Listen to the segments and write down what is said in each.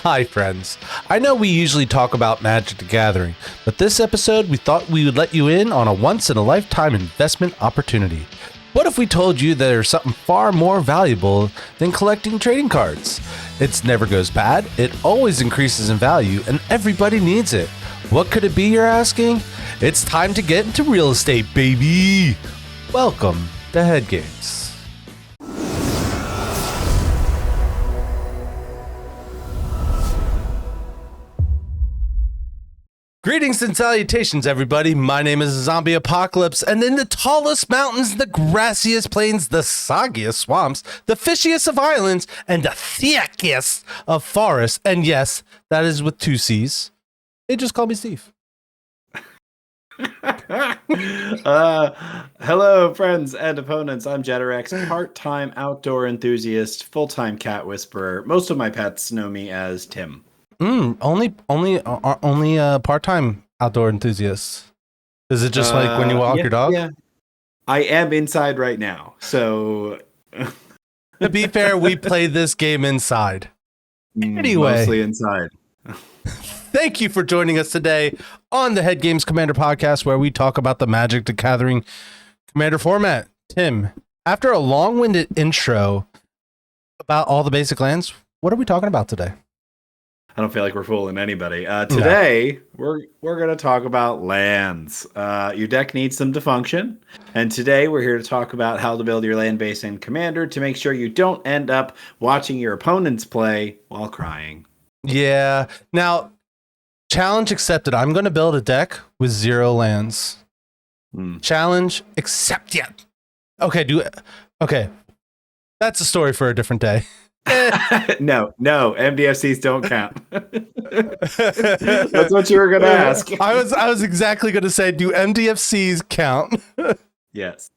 Hi friends, I know we usually talk about Magic the Gathering, but this episode we thought we would let you in on a once-in-a-lifetime investment opportunity. What if we told you there's something far more valuable than collecting trading cards? It never goes bad, it always increases in value, and everybody needs it. What could it be, you're asking? It's time to get into real estate, baby! Welcome to Head Games. Greetings and salutations, everybody. My name is Zombie Apocalypse, and in the tallest mountains, the grassiest plains, the soggiest swamps, the fishiest of islands, and the thickest of forests, and yes, that is with two C's, they just call me Steve. Hello, friends and opponents. I'm Jetterex, part-time outdoor enthusiast, full-time cat whisperer. Most of my pets know me as Tim. Only part-time outdoor enthusiasts. Is it just like when you walk your dog? Yeah, I am inside right now. So, to be fair, we play this game inside. Anyway, mostly inside. Thank you for joining us today on the Head Games Commander podcast, where we talk about the Magic the Gathering Commander format. Tim, after a long-winded intro about all the basic lands, what are we talking about today? I don't feel like we're fooling anybody. Today, we're going to talk about lands. Your deck needs them to function. And today, we're here to talk about how to build your land base in Commander to make sure you don't end up watching your opponents play while crying. Yeah. Now, challenge accepted. I'm going to build a deck with 0 lands. Challenge accepted. Okay. That's a story for a different day. No, MDFCs don't count. That's what you were gonna ask. I was exactly gonna say, do MDFCs count? Yes.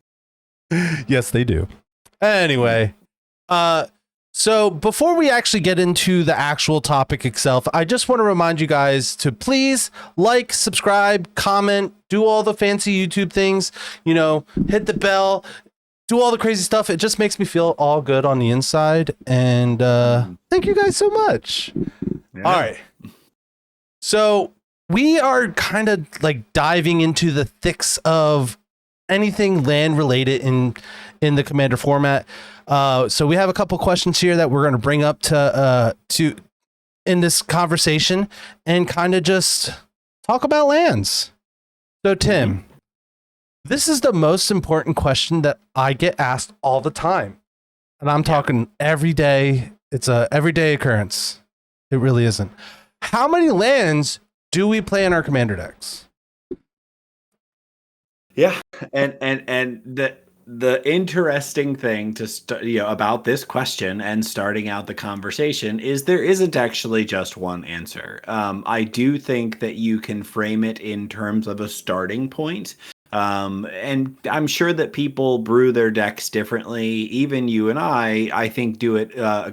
Yes, they do. Anyway, so before we actually get into the actual topic itself, I just want to remind you guys to please like, subscribe, comment, do all the fancy YouTube things, hit the bell, do all the crazy stuff. It just makes me feel all good on the inside. And thank you guys so much. Yeah. All right. So we are kind of like diving into the thicks of anything land related in the Commander format. So we have a couple questions here that we're going to bring up to in this conversation and kind of just talk about lands. So Tim, this is the most important question that I get asked all the time. And I'm talking every day. It's a everyday occurrence. It really isn't. How many lands do we play in our Commander decks? Yeah. And the interesting thing to about this question and starting out the conversation is there isn't actually just one answer. I do think that you can frame it in terms of a starting point. And I'm sure that people brew their decks differently. Even you and I think do it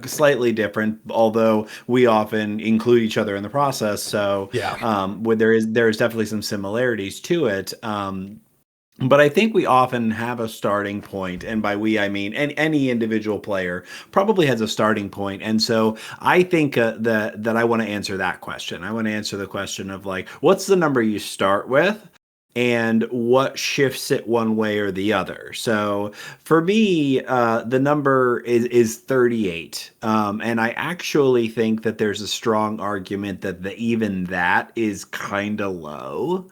slightly different, although we often include each other in the process. So there is definitely some similarities to it. But I think we often have a starting point, and by we I mean any individual player probably has a starting point. And so I think that I want to answer that question. I want to answer the question of like, what's the number you start with? And what shifts it one way or the other. So for me, the number is 38. And I actually think that there's a strong argument that even that is kind of low,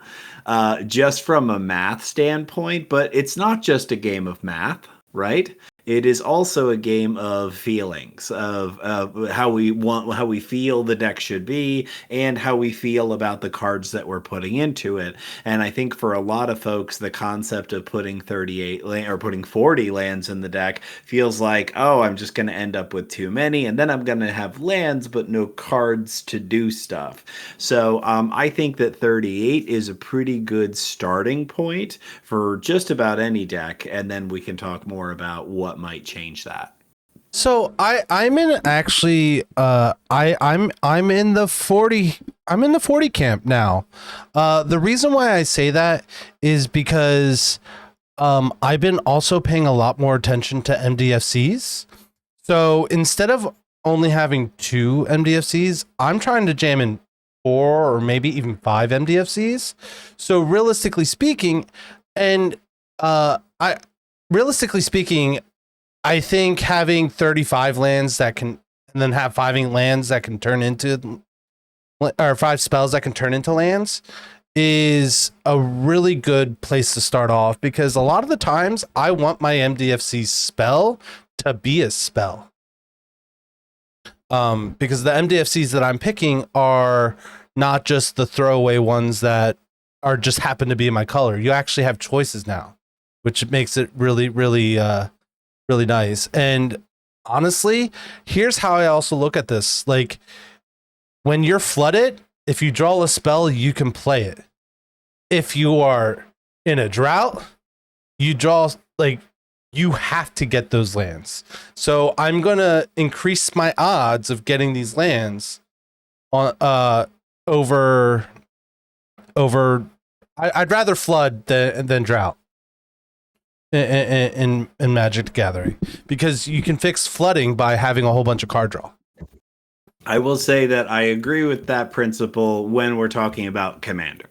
just from a math standpoint. But it's not just a game of math, right? It is also a game of feelings, of how we feel the deck should be, and how we feel about the cards that we're putting into it. And I think for a lot of folks, the concept of putting 38 or putting 40 lands in the deck feels like, oh, I'm just going to end up with too many, and then I'm going to have lands but no cards to do stuff. So I think that 38 is a pretty good starting point for just about any deck, and then we can talk more about what might change that. So I'm in actually I'm in the 40 camp now. The reason why I say that is because I've been also paying a lot more attention to MDFCs. So instead of only having 2 MDFCs. I'm trying to jam in 4 or maybe even 5 MDFCs. So realistically speaking, and I realistically speaking, I think having 35 lands that can, and then have 5 lands that can turn into, or 5 spells that can turn into lands, is a really good place to start off, because a lot of the times I want my MDFC spell to be a spell. Because the MDFCs that I'm picking are not just the throwaway ones that are just happen to be in my color. You actually have choices now, which makes it really, really, really nice. And honestly, here's how I also look at this. Like, when you're flooded, if you draw a spell, you can play it. If you are in a drought, you draw, like, you have to get those lands. So I'm gonna increase my odds of getting these lands on over. I'd rather flood than drought in Magic the Gathering, because you can fix flooding by having a whole bunch of card draw. I will say that I agree with that principle when we're talking about Commander.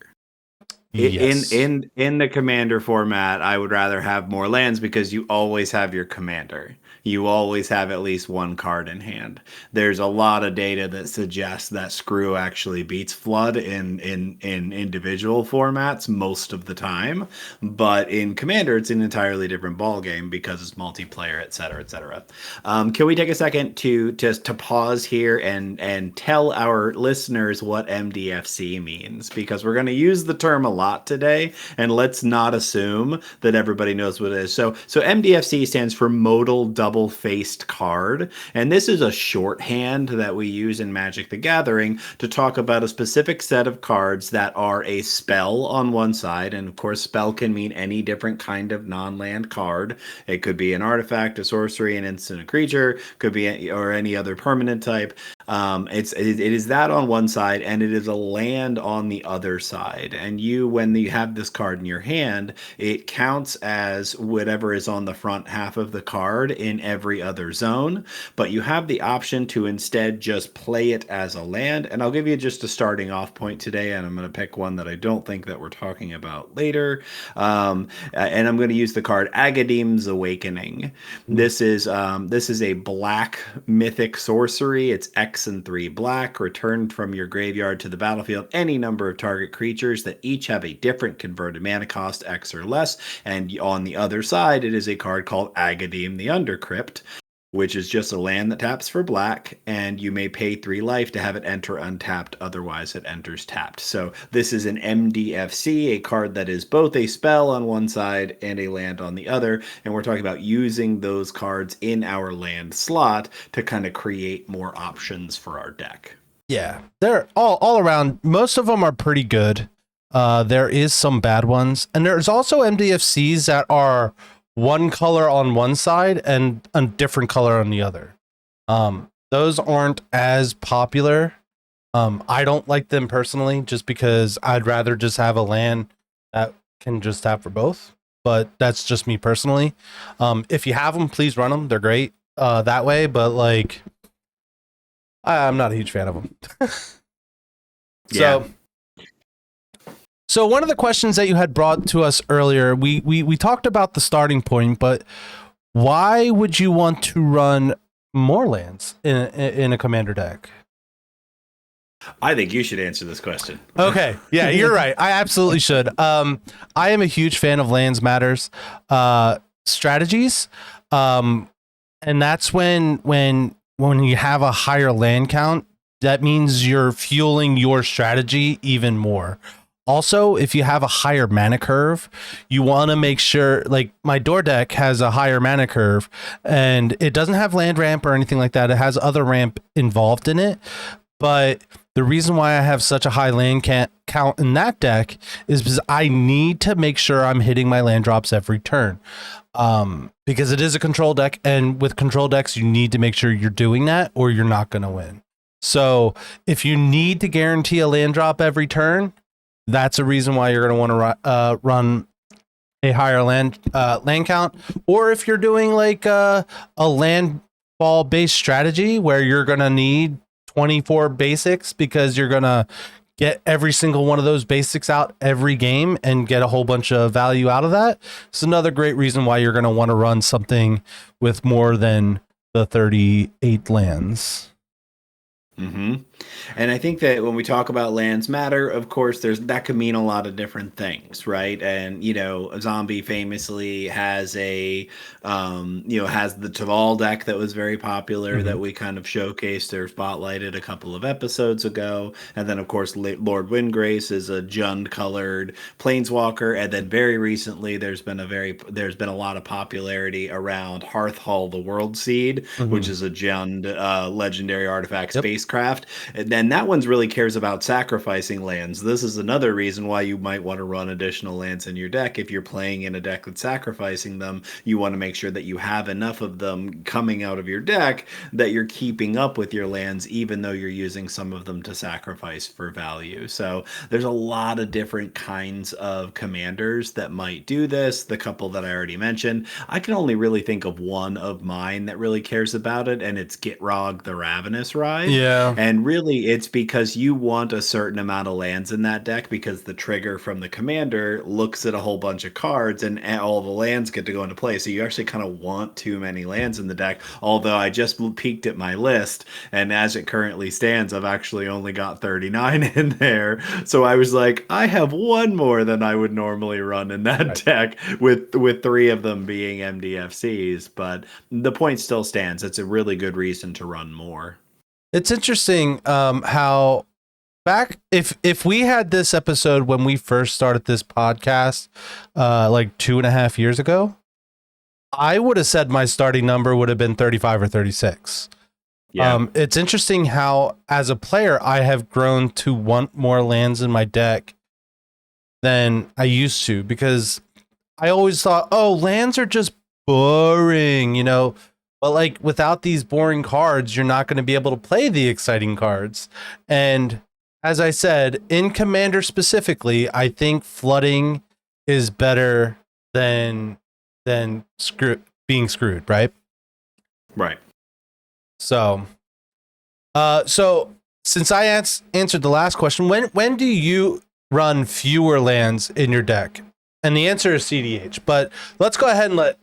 Yes. In the Commander format, I would rather have more lands, because you always have your Commander. You always have at least one card in hand. There's a lot of data that suggests that Screw actually beats Flood in individual formats most of the time, but in Commander, it's an entirely different ballgame because it's multiplayer, et cetera, et cetera. Can we take a second to just to pause here and tell our listeners what MDFC means? Because we're going to use the term a lot today, and let's not assume that everybody knows what it is. So MDFC stands for Modal Double-Faced Card, and this is a shorthand that we use in Magic the Gathering to talk about a specific set of cards that are a spell on one side, and of course spell can mean any different kind of non-land card. It could be an artifact, a sorcery, an instant, a creature, could be or any other permanent type. It is that on one side, and it is a land on the other side. And when you have this card in your hand, it counts as whatever is on the front half of the card in every other zone. But you have the option to instead just play it as a land. And I'll give you just a starting off point today, and I'm going to pick one that I don't think that we're talking about later. And I'm going to use the card Agadeem's Awakening. This is a black mythic sorcery. It's X and 3 black. Returned from your graveyard to the battlefield any number of target creatures that each have a different converted mana cost, X or less. And on the other side, it is a card called Agadeem the Undercrypt, which is just a land that taps for black, and you may pay 3 life to have it enter untapped, otherwise it enters tapped. So this is an MDFC, a card that is both a spell on one side and a land on the other, and we're talking about using those cards in our land slot to kind of create more options for our deck. Yeah, they're all around. Most of them are pretty good. There is some bad ones, and there's also MDFCs that are one color on one side and a different color on the other. Those aren't as popular. I don't like them personally, just because I'd rather just have a land that can just have for both. But that's just me personally. If you have them, please run them. They're great that way. But like, I'm not a huge fan of them. Yeah. So one of the questions that you had brought to us earlier, we talked about the starting point, but why would you want to run more lands in a Commander deck? I think you should answer this question. Okay, yeah, you're right. I absolutely should. I am a huge fan of Lands Matters strategies, and that's when you have a higher land count, that means you're fueling your strategy even more. Also, if you have a higher mana curve, you want to make sure, like my door deck has a higher mana curve, and it doesn't have land ramp or anything like that. It has other ramp involved in it. But the reason why I have such a high land count in that deck is because I need to make sure I'm hitting my land drops every turn. Because it is a control deck, and with control decks, you need to make sure you're doing that or you're not going to win. So if you need to guarantee a land drop every turn, that's a reason why you're going to want to run a higher land count. Or if you're doing like a land fall based strategy where you're going to need 24 basics because you're going to get every single one of those basics out every game and get a whole bunch of value out of that. It's another great reason why you're going to want to run something with more than the 38 lands. Mm-hmm. And I think that when we talk about lands matter, of course, that could mean a lot of different things, right? And Zombie famously has has the Taval deck that was very popular that we kind of showcased or spotlighted a couple of episodes ago. And then, of course, Lord Windgrace is a Jund colored planeswalker. And then very recently, there's been a lot of popularity around Hearthhall, the World Seed, which is a Jund legendary artifact spacecraft. And then that one's really cares about sacrificing lands. This is another reason why you might want to run additional lands in your deck. If you're playing in a deck that's sacrificing them, you want to make sure that you have enough of them coming out of your deck that you're keeping up with your lands, even though you're using some of them to sacrifice for value. So there's a lot of different kinds of commanders that might do this. The couple that I already mentioned, I can only really think of one of mine that really cares about it, and it's Gitrog the Ravenous Ride. Yeah. And really, it's because you want a certain amount of lands in that deck because the trigger from the commander looks at a whole bunch of cards and all the lands get to go into play. So you actually kind of want too many lands in the deck. Although I just peeked at my list, and as it currently stands, I've actually only got 39 in there. So I was like, I have one more than I would normally run in that deck, with 3 of them being MDFCs. But the point still stands. It's a really good reason to run more. It's interesting how back if we had this episode when we first started this podcast like 2.5 years ago, I would have said my starting number would have been 35 or 36. Yeah. It's interesting how as a player I have grown to want more lands in my deck than I used to, because I always thought, oh, lands are just boring, but like without these boring cards, you're not going to be able to play the exciting cards. And as I said, in Commander specifically, I think flooding is better than being screwed, right? Right. So since I answered the last question, when do you run fewer lands in your deck? And the answer is CDH. But let's go ahead and let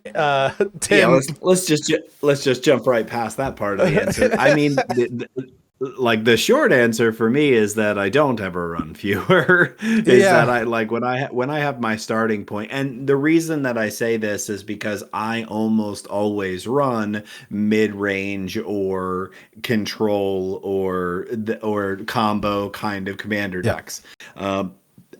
Tim. Yeah, let's just jump right past that part of the answer. I mean, the short answer for me is that I don't ever run fewer. That I like when I have my starting point, and the reason that I say this is because I almost always run mid-range or control or combo kind of commander decks.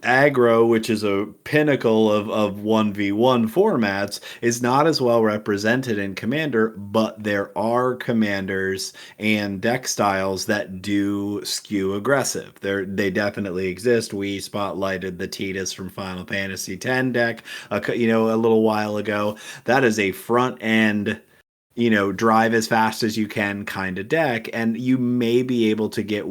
Aggro, which is a pinnacle of 1v1 formats, is not as well represented in Commander, but there are commanders and deck styles that do skew aggressive. They definitely exist. We spotlighted the Tidus from Final Fantasy X deck a little while ago. That is a front end drive as fast as you can kind of deck, and you may be able to get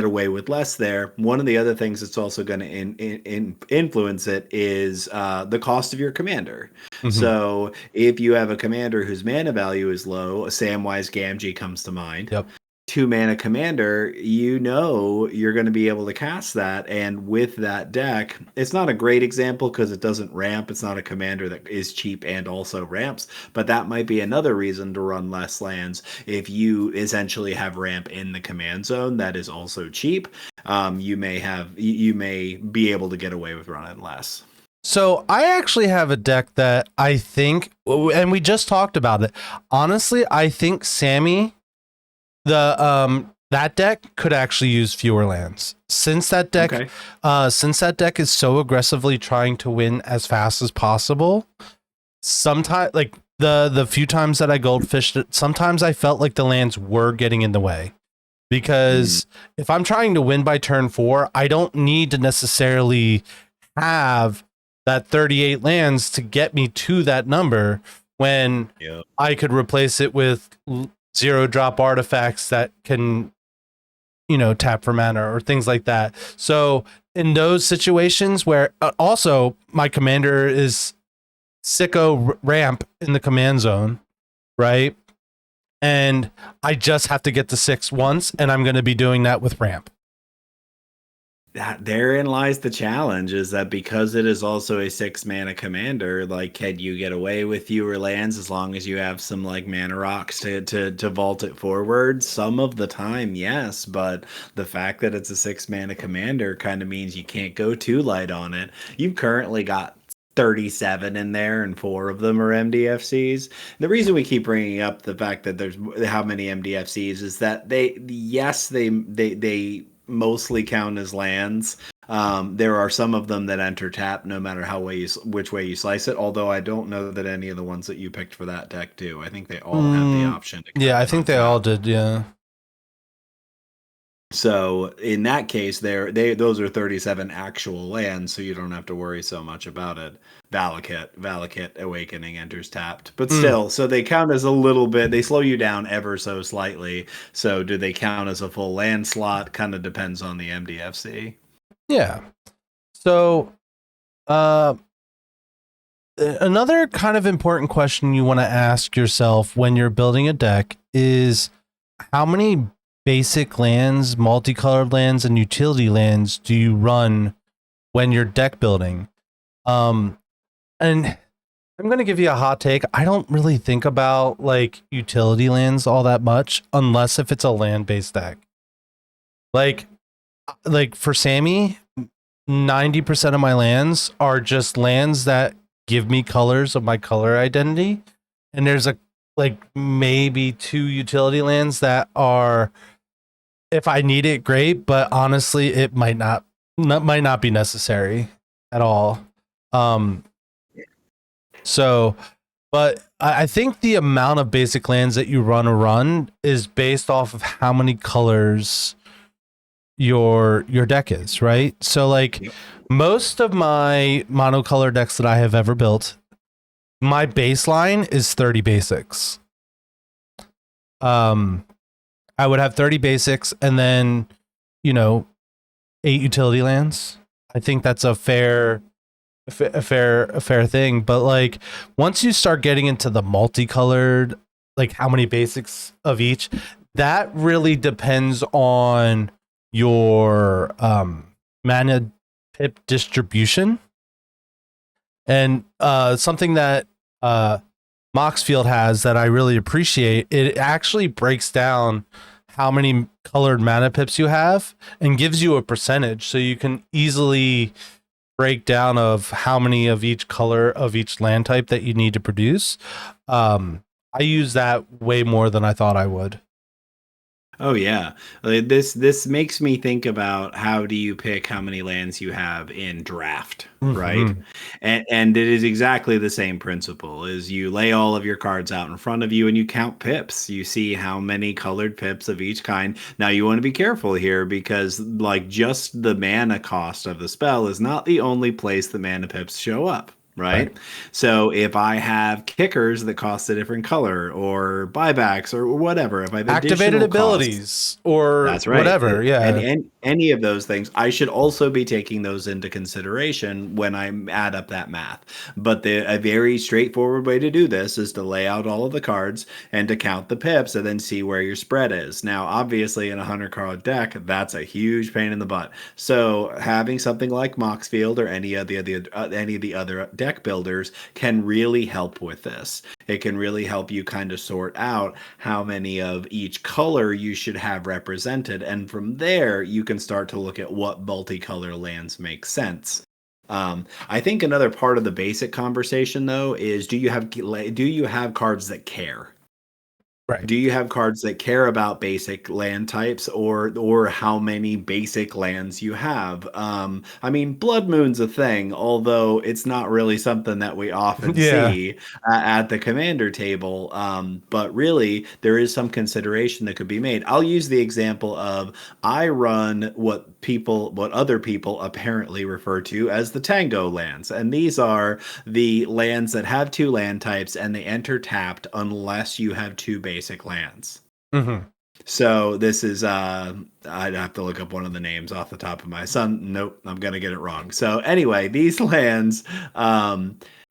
away with less there. One of the other things that's also going to influence it is the cost of your commander. So if you have a commander whose mana value is low, a Samwise Gamgee comes to mind. 2-mana commander, you're going to be able to cast that. And with that deck, it's not a great example because it doesn't ramp. It's not a commander that is cheap and also ramps, but that might be another reason to run less lands. If you essentially have ramp in the command zone that is also cheap, you may be able to get away with running less. So I actually have a deck that I think, and we just talked about it. Honestly, I think Sammy, that deck could actually use fewer lands, since that deck is so aggressively trying to win as fast as possible. Sometimes, like the few times that I goldfished it, sometimes I felt like the lands were getting in the way, because if I'm trying to win by turn 4, I don't need to necessarily have that 38 lands to get me to that number, when I could replace it with 0-drop artifacts that can, tap for mana or things like that. So in those situations where also my commander is sicko ramp in the command zone, right? and I just have to get to 6 once, and I'm going to be doing that with ramp. Therein lies the challenge, is that because it is also a 6-mana commander, like, can you get away with fewer lands as long as you have some like mana rocks to vault it forward? Some of the time, yes, but the fact that it's a 6-mana commander kind of means you can't go too light on it. You've currently got 37 in there, and 4 of them are MDFCs. The reason we keep bringing up the fact that there's how many MDFCs is that they mostly count as lands. There are some of them that enter tap no matter which way you slice it. Although I don't know that any of the ones that you picked for that deck do. I think they all have the option to Yeah, I think they all did. Yeah. So in that case, those are 37 actual lands, so you don't have to worry so much about it. Valakut Awakening enters tapped, but still, so they count as a little bit. They slow you down ever so slightly. So do they count as a full land slot? Kind of depends on the MDFC. Yeah. So, another kind of important question you want to ask yourself when you're building a deck is how many basic lands, multicolored lands, and utility lands do you run when you're deck building? And I'm going to give you a hot take. I don't really think about like utility lands all that much unless if it's a land-based deck. Like for Sammy, 90% of my lands are just lands that give me colors of my color identity. And there's maybe 2 utility lands that are, if I need it, great, but honestly, it might not be necessary at all. But I think the amount of basic lands that you run is based off of how many colors your deck is, right? So like most of my monocolor decks that I have ever built, my baseline is 30 basics. I would have 30 basics and then, 8 utility lands. I think that's a fair thing. But like once you start getting into the multicolored, like how many basics of each, that really depends on your mana pip distribution. And something that Moxfield has that I really appreciate, it actually breaks down how many colored mana pips you have and gives you a percentage, so you can easily break down of how many of each color of each land type that you need to produce. I use that way more than I thought I would. Oh yeah, this makes me think about how do you pick how many lands you have in draft, right? And it is exactly the same principle. Is you lay all of your cards out in front of you and you count pips. You see how many colored pips of each kind. Now you want to be careful here because like just the mana cost of the spell is not the only place the mana pips show up. Right? So if I have kickers that cost a different color or buybacks or whatever, if I have activated abilities costs, or that's right. Whatever, yeah. And any of those things, I should also be taking those into consideration when I add up that math. But a very straightforward way to do this is to lay out all of the cards and to count the pips and then see where your spread is. Now, obviously in a 100-card deck, that's a huge pain in the butt. So having something like Moxfield or any of the other deck builders can really help with this. It can really help you kind of sort out how many of each color you should have represented. And from there, you can start to look at what multicolor lands make sense. I think another part of the basic conversation, though, is do you have cards that care? Right. Do you have cards that care about basic land types or how many basic lands you have? I mean, Blood Moon's a thing, although it's not really something that we often see at the commander table. But really, there is some consideration that could be made. I'll use the example of I run what other people apparently refer to as the Tango lands, and these are the lands that have 2 land types and they enter tapped unless you have 2 basic lands. So this is I'd have to look up one of the names off the top of my son. Nope, I'm gonna get it wrong. So anyway, these lands,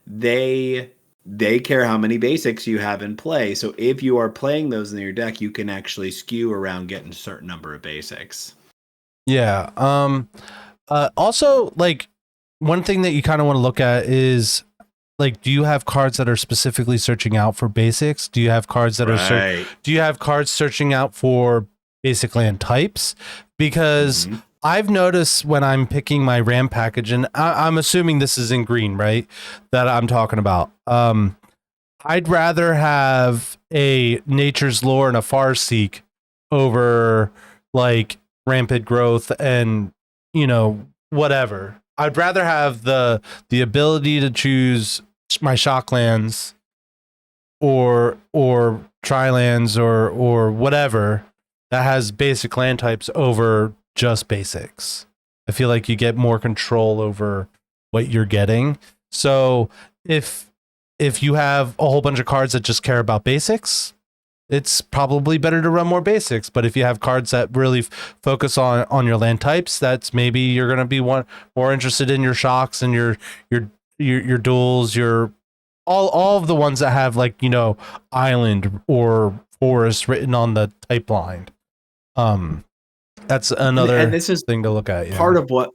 they they care how many basics you have in play. So if you are playing those in your deck, you can actually skew around getting a certain number of basics. Yeah. Also, like, one thing that you kind of want to look at is, like, do you have cards that are specifically searching out for basics? Do you have cards that Right. do you have cards searching out for basic land types? Because I've noticed when I'm picking my RAM package, and I'm assuming this is in green, right? That I'm talking about. I'd rather have a Nature's Lore and a Farseek over, like, Rampant Growth and, you know, whatever. I'd rather have the ability to choose my Shocklands or Trilands or whatever that has basic land types over just basics. I feel like you get more control over what you're getting. So if you have a whole bunch of cards that just care about basics, it's probably better to run more basics. But if you have cards that really focus on your land types, that's maybe you're going to be more interested in your shocks and your duels, your all of the ones that have, like, you know, island or forest written on the type line. That's another and this is thing to look at. Yeah. Part of what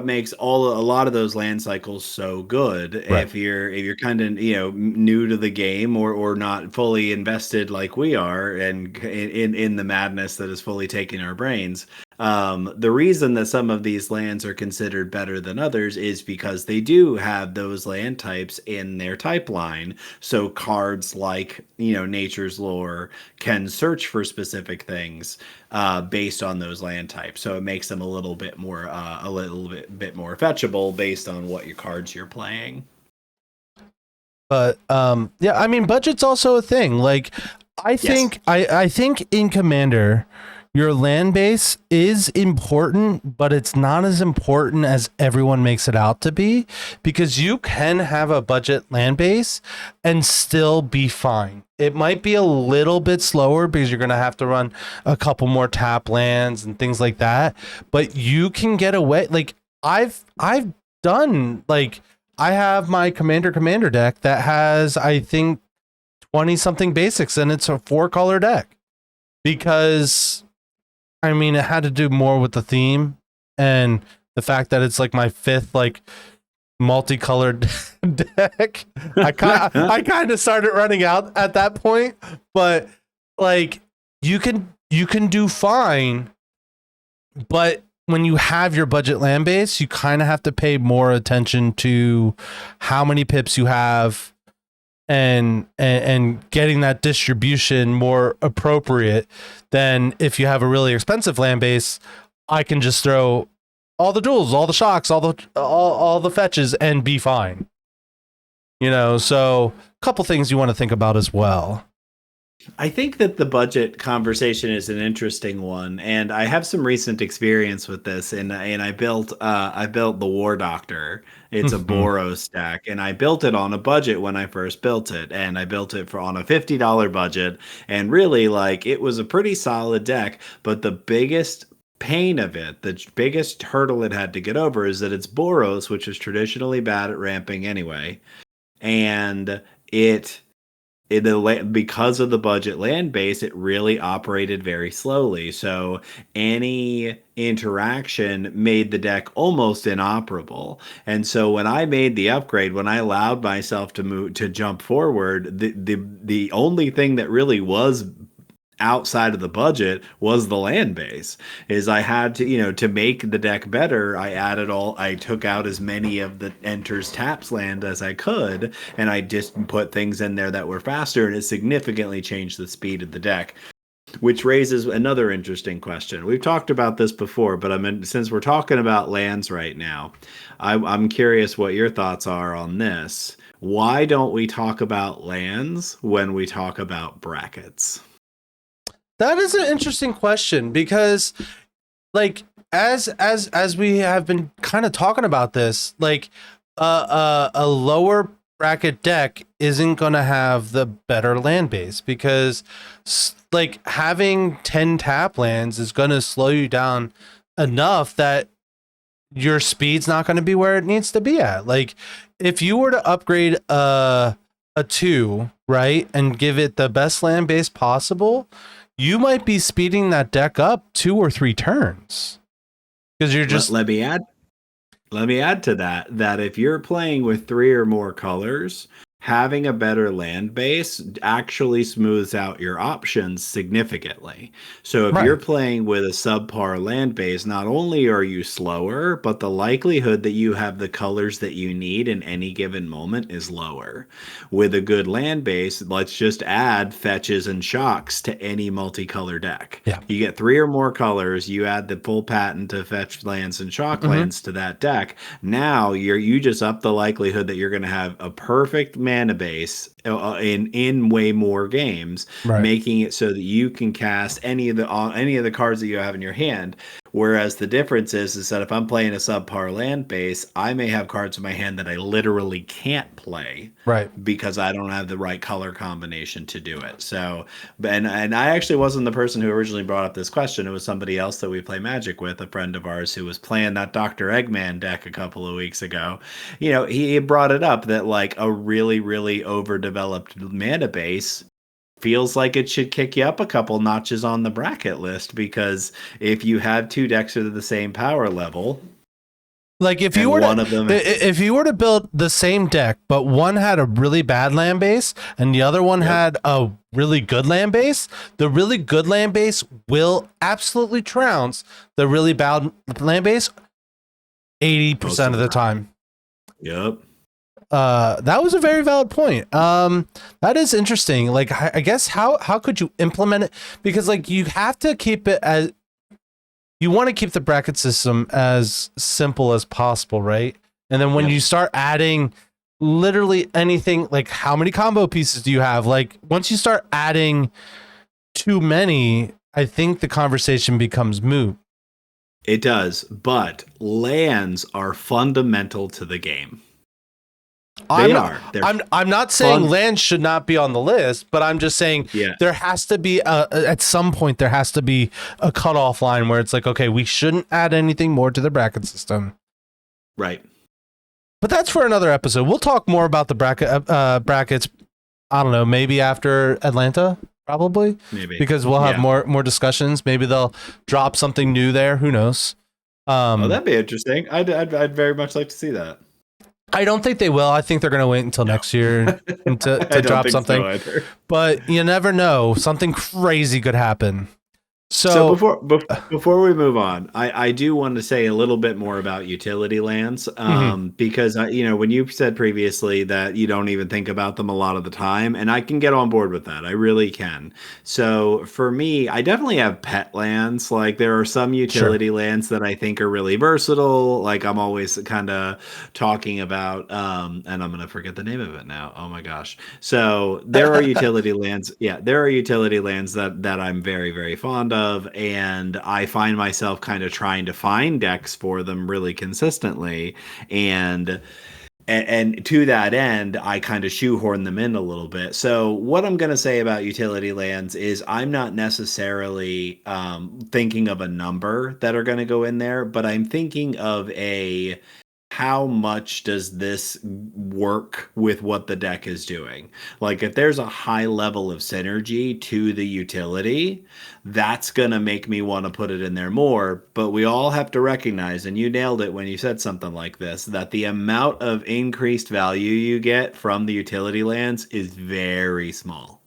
makes a lot of those land cycles so good. Right. If you're kind of, you know, new to the game or not fully invested like we are, and in the madness that is fully taking our brains. The reason that some of these lands are considered better than others is because they do have those land types in their type line. So cards like, you know, Nature's Lore can search for specific things based on those land types. So it makes them a little bit more fetchable based on what your cards you're playing. But yeah, I mean, budget's also a thing. Like, I think I think in Commander, your land base is important, but it's not as important as everyone makes it out to be, because you can have a budget land base and still be fine. It might be a little bit slower because you're going to have to run a couple more tap lands and things like that, but you can get away. Like, I've done, like, I have my Commander deck that has, I think, 20 something basics, and it's a 4-color deck, because I mean, it had to do more with the theme and the fact that it's like my 5th, like, multicolored deck. I kind of started running out at that point, but, like, you can do fine, but when you have your budget land base, you kind of have to pay more attention to how many pips you have, and getting that distribution more appropriate than if you have a really expensive land base. I can just throw all the duels, all the shocks, all the fetches, and be fine. You know, so a couple things you want to think about as well. I think that the budget conversation is an interesting one, and I have some recent experience with this. And I built the War Doctor. It's a Boros deck, and I built it on a budget when I first built it, and I built it on a $50 budget, and really, like, it was a pretty solid deck. But the biggest pain of it, the biggest hurdle it had to get over, is that it's Boros, which is traditionally bad at ramping anyway, and because of the budget land base, it really operated very slowly. So any interaction made the deck almost inoperable. And so when I made the upgrade, when I allowed myself to jump forward, the only thing that really was outside of the budget was the land base. Is I had to, you know, to make the deck better, I took out as many of the enters taps land as I could, and I just put things in there that were faster, and it significantly changed the speed of the deck. Which raises another interesting question. We've talked about this before, but since we're talking about lands right now, I'm curious what your thoughts are on this. Why don't we talk about lands when we talk about brackets? That is an interesting question, because, like, as we have been kind of talking about this, like, a lower bracket deck isn't going to have the better land base, because, like, having 10 tap lands is going to slow you down enough that your speed's not going to be where it needs to be at. Like, if you were to upgrade a 2, right, and give it the best land base possible, you might be speeding that deck up 2 or 3 turns. Because you're just Let me add to that if you're playing with 3 or more colors, having a better land base actually smooths out your options significantly. So if you're right. playing with a subpar land base, not only are you slower, but the likelihood that you have the colors that you need in any given moment is lower. With a good land base, let's just add fetches and shocks to any multicolor deck. Yeah. You get 3 or more colors, you add the full patent to fetch lands and shock Mm-hmm. lands to that deck. Now you just up the likelihood that you're going to have a perfect mana base in way more games, Right. making it so that you can cast any of the cards that you have in your hand. Whereas the difference is that if I'm playing a subpar land base, I may have cards in my hand that I literally can't play Right. because I don't have the right color combination to do it. So, and I actually wasn't the person who originally brought up this question. It was somebody else that we play Magic with, a friend of ours who was playing that Dr. Eggman deck a couple of weeks ago. You know, he brought it up that like a really, really overdeveloped mana base feels like it should kick you up a couple notches on the bracket list, because if you have 2 decks of the same power level, Like if you and were one to of them, if you were to build the same deck, but one had a really bad land base and the other one Yep. had a really good land base, the really good land base will absolutely trounce the really bad land base 80% of the time. Yep. That was a very valid point. That is interesting. Like, I guess how could you implement it? Because like you have to keep it as, you want to keep the bracket system as simple as possible, right? And then when Yep. you start adding literally anything, like how many combo pieces do you have? Like once you start adding too many, I think the conversation becomes moot. It does, but lands are fundamental to the game. They are. They're I'm not saying fun. land should not be on the list, but I'm just saying Yeah. there has to be at some point there has to be a cutoff line where it's like, okay, we shouldn't add anything more to the bracket system. Right. But that's for another episode. We'll talk more about the brackets. I don't know, maybe after Atlanta, probably, Maybe. because we'll have Yeah. more discussions. Maybe they'll drop something new there. Who knows? Oh, that'd be interesting. I'd very much like to see that. I don't think they will. I think they're going to wait until next year to I don't drop think something. so either. But you never know. Something crazy could happen. So before we move on, I do want to say a little bit more about utility lands, because when you said previously that you don't even think about them a lot of the time, and I can get on board with that. I really can. So for me, I definitely have pet lands. Like there are some utility lands that I think are really versatile. Like I'm always kind of talking about, and I'm gonna forget the name of it now. Oh my gosh. So there are utility lands. Yeah, there are utility lands that I'm very, very fond of, and I find myself kind of trying to find decks for them really consistently, and to that end, I kind of shoehorn them in a little bit. So what I'm going to say about utility lands is I'm not necessarily thinking of a number that are going to go in there, but I'm thinking of how much does this work with what the deck is doing? Like if there's a high level of synergy to the utility, that's going to make me want to put it in there more. But we all have to recognize, and you nailed it when you said something like this, that the amount of increased value you get from the utility lands is very small.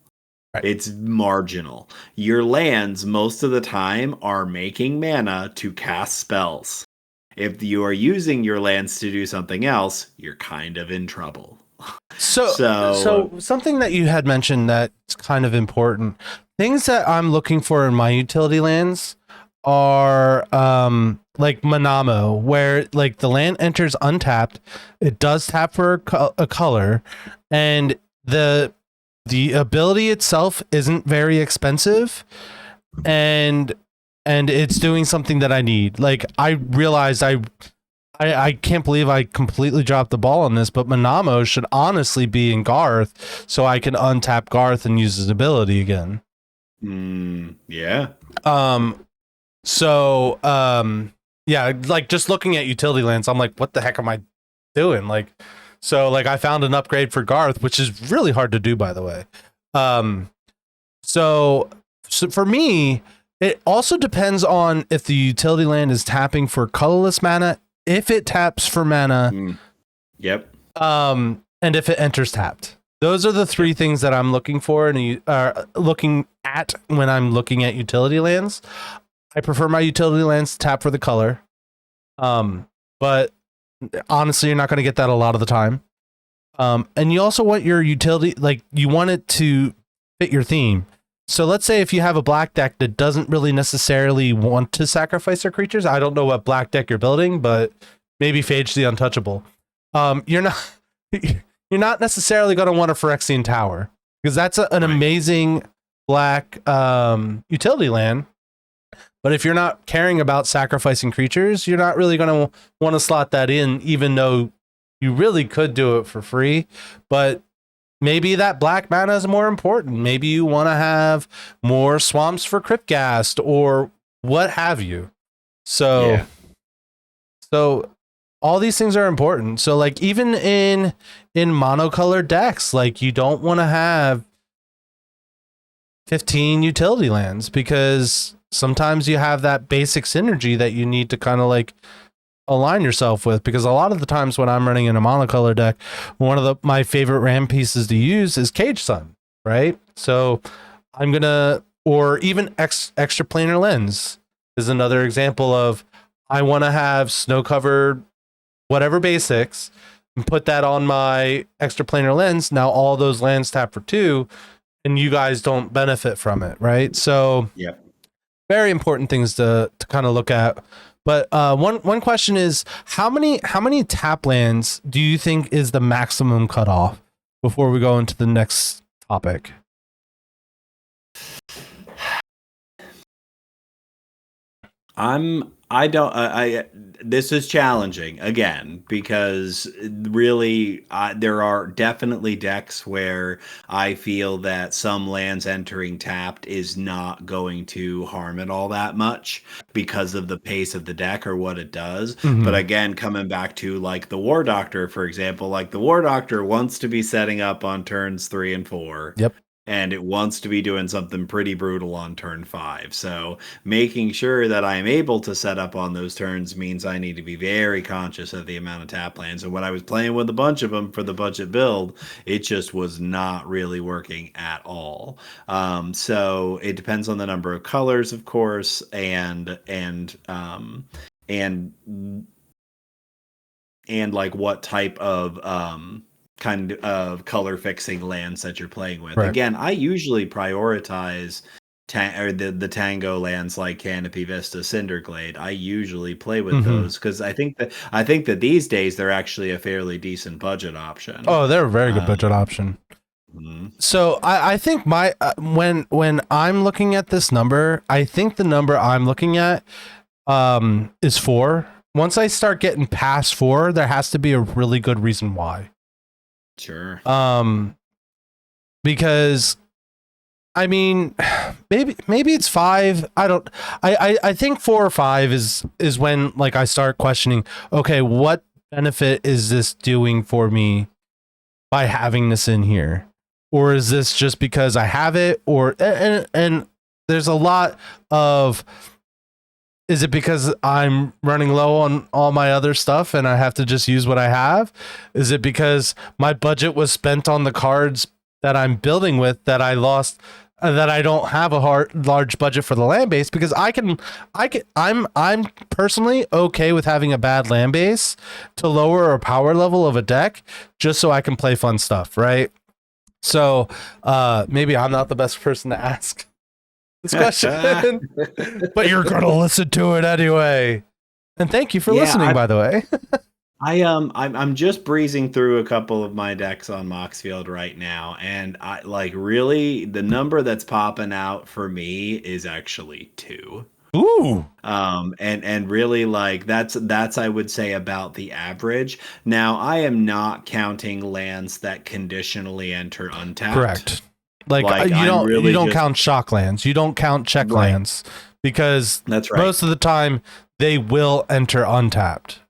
Right. It's marginal. Your lands most of the time are making mana to cast spells. If you are using your lands to do something else, you're kind of in trouble. So something that you had mentioned that's kind of important. Things that I'm looking for in my utility lands are like Manamo, where like the land enters untapped, it does tap for a color, and the ability itself isn't very expensive, and it's doing something that I need. Like I realized I can't believe I completely dropped the ball on this, but Manamo should honestly be in Garth so I can untap Garth and use his ability again. Yeah. Yeah, like just looking at utility lands, I'm like, what the heck am I doing? Like, So like I found an upgrade for Garth, which is really hard to do, by the way. So for me, it also depends on if the utility land is tapping for colorless mana, if it taps for mana, Yep. and if it enters tapped. Those are the three things that I'm looking for and looking at when I'm looking at utility lands. I prefer my utility lands to tap for the color. But honestly, you're not going to get that a lot of the time. And you also want your utility, like you want it to fit your theme. So let's say if you have a black deck that doesn't really necessarily want to sacrifice their creatures. I don't know what black deck you're building, but maybe Phage the Untouchable. You're not necessarily going to want a Phyrexian Tower because that's an amazing black utility land. But if you're not caring about sacrificing creatures, you're not really going to want to slot that in, even though you really could do it for free. But maybe that black mana is more important. Maybe you want to have more swamps for Cryptghast or what have you. So all these things are important. So like even in monocolored decks, like you don't want to have 15 utility lands because sometimes you have that basic synergy that you need to kind of like align yourself with, because a lot of the times when I'm running in a monocolor deck, one of my favorite RAM pieces to use is Cage Sun, right? So I'm gonna, or even extra planar lens is another example of I want to have snow covered whatever basics and put that on my extra planar lens. Now all those lands tap for 2 and you guys don't benefit from it, right? So very important things to kind of look at. But one question is how many tap lands do you think is the maximum cutoff before we go into the next topic? This is challenging again because really there are definitely decks where I feel that some lands entering tapped is not going to harm it all that much because of the pace of the deck or what it does. But again, coming back to like the War Doctor, for example, like the War Doctor wants to be setting up on turns 3 and 4. Yep. And it wants to be doing something pretty brutal on turn 5. So making sure that I am able to set up on those turns means I need to be very conscious of the amount of tap lands. And when I was playing with a bunch of them for the budget build, it just was not really working at all. So it depends on the number of colors, of course, and like what type of kind of color fixing lands that you're playing with. Right. Again, I usually prioritize the Tango lands like Canopy Vista, Cinderglade. I usually play with those because I think that these days they're actually a fairly decent budget option. Oh, they're a very good budget option. So I think my when I'm looking at this number, I think the number I'm looking at is 4. Once I start getting past 4, there has to be a really good reason why. Sure. Because I mean, maybe it's 5. I think 4 or 5 is when like I start questioning, okay, what benefit is this doing for me by having this in here? Or is this just because I have it? Or and there's a lot of, is it because I'm running low on all my other stuff and I have to just use what I have? Is it because my budget was spent on the cards that I'm building with that I lost, that I don't have a large budget for the land base? Because I'm personally okay with having a bad land base to lower a power level of a deck just so I can play fun stuff, right? So maybe I'm not the best person to ask this question, but you're gonna listen to it anyway. And thank you for listening, by the way. I'm just breezing through a couple of my decks on Moxfield right now, and I like really the number that's popping out for me is actually 2. Ooh. And really like that's I would say about the average. Now I am not counting lands that conditionally enter untapped. Correct. Like you don't count shock lands. You don't count check lands because that's right. Most of the time they will enter untapped.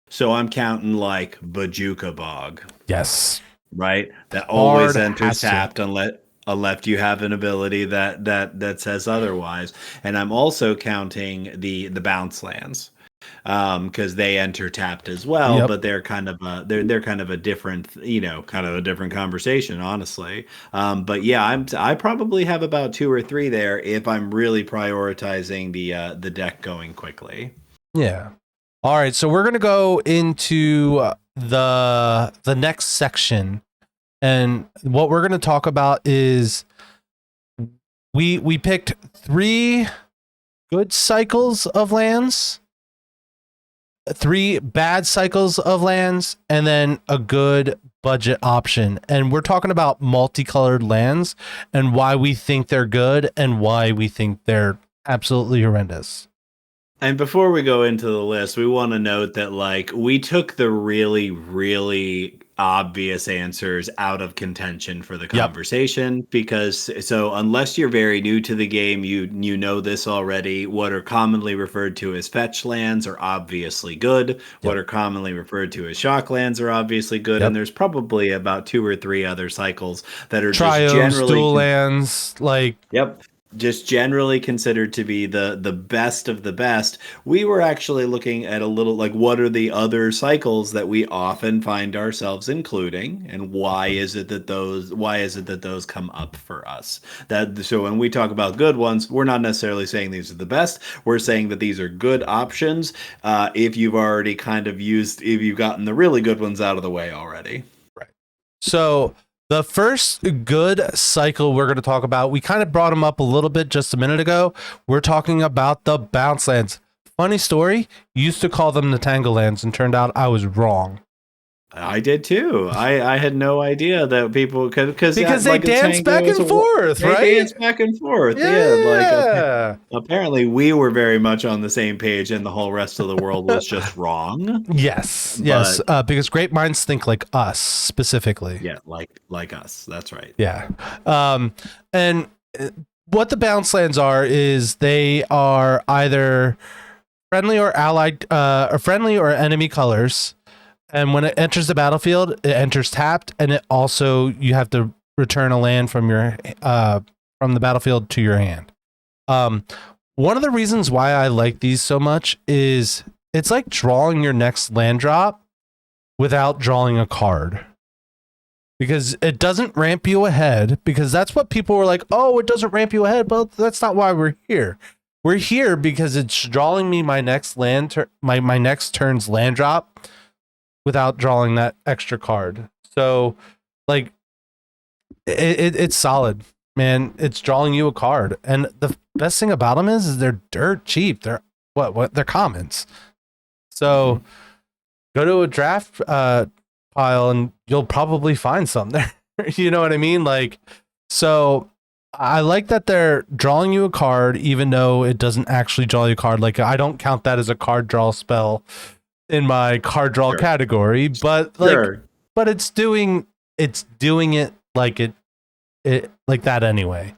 So I'm counting like Bajuka Bog, Yes. right? That Hard always enters has to. tapped unless you have an ability that says otherwise. And I'm also counting the bounce lands, because they enter tapped as well, Yep. but they're kind of they're kind of a different, kind of a different conversation, honestly. But yeah, I probably have about two or three there if I'm really prioritizing the deck going quickly. Yeah. All right. So we're gonna go into the next section, and what we're gonna talk about is we picked 3 good cycles of lands, 3 bad cycles of lands, and then a good budget option. And we're talking about multicolored lands and why we think they're good and why we think they're absolutely horrendous. And before we go into the list, we want to note that like we took the really, really obvious answers out of contention for the Yep. conversation, because so unless you're very new to the game, you know this already. What are commonly referred to as fetch lands are obviously good. What Yep. are commonly referred to as shock lands are obviously good. And Yep. there's probably about 2 or 3 other cycles that are just Trios, generally dual lands, like Yep. Just generally considered to be the best of the best. We were actually looking at a little like what are the other cycles that we often find ourselves including, and why is it that those come up for us? That so when we talk about good ones, we're not necessarily saying these are the best. We're saying that these are good options, if you've already if you've gotten the really good ones out of the way already. right. So the first good cycle we're going to talk about, we kind of brought them up a little bit just a minute ago. We're talking about the bounce lands. Funny story, used to call them the Tangle lands, and turned out I was wrong. I did too. I had no idea that people could because Because they like dance back and forth, they right? dance back and forth. Yeah, like Yeah. apparently we were very much on the same page, and the whole rest of the world was just wrong. Yes. Yes. But Because great minds think like us specifically. yeah, like us. That's right. Yeah. And what the bounce lands are is they are either friendly or allied, or friendly or enemy colors. And when it enters the battlefield, it enters tapped, and it also you have to return a land from your from the battlefield to your hand. One of the reasons why I like these so much is it's like drawing your next land drop without drawing a card. Because it doesn't ramp you ahead, because that's what people were like, oh, it doesn't ramp you ahead, but that's not why we're here. We're here because it's drawing me my next my next turn's land drop without drawing that extra card. So like it's solid, man. It's drawing you a card. And the best thing about them is they're dirt cheap. They're they're commons. So go to a draft pile and you'll probably find some there. You know what I mean? Like, so I like that they're drawing you a card, even though it doesn't actually draw you a card. Like, I don't count that as a card draw spell in my card draw category, but like, but it's doing it like it like that anyway.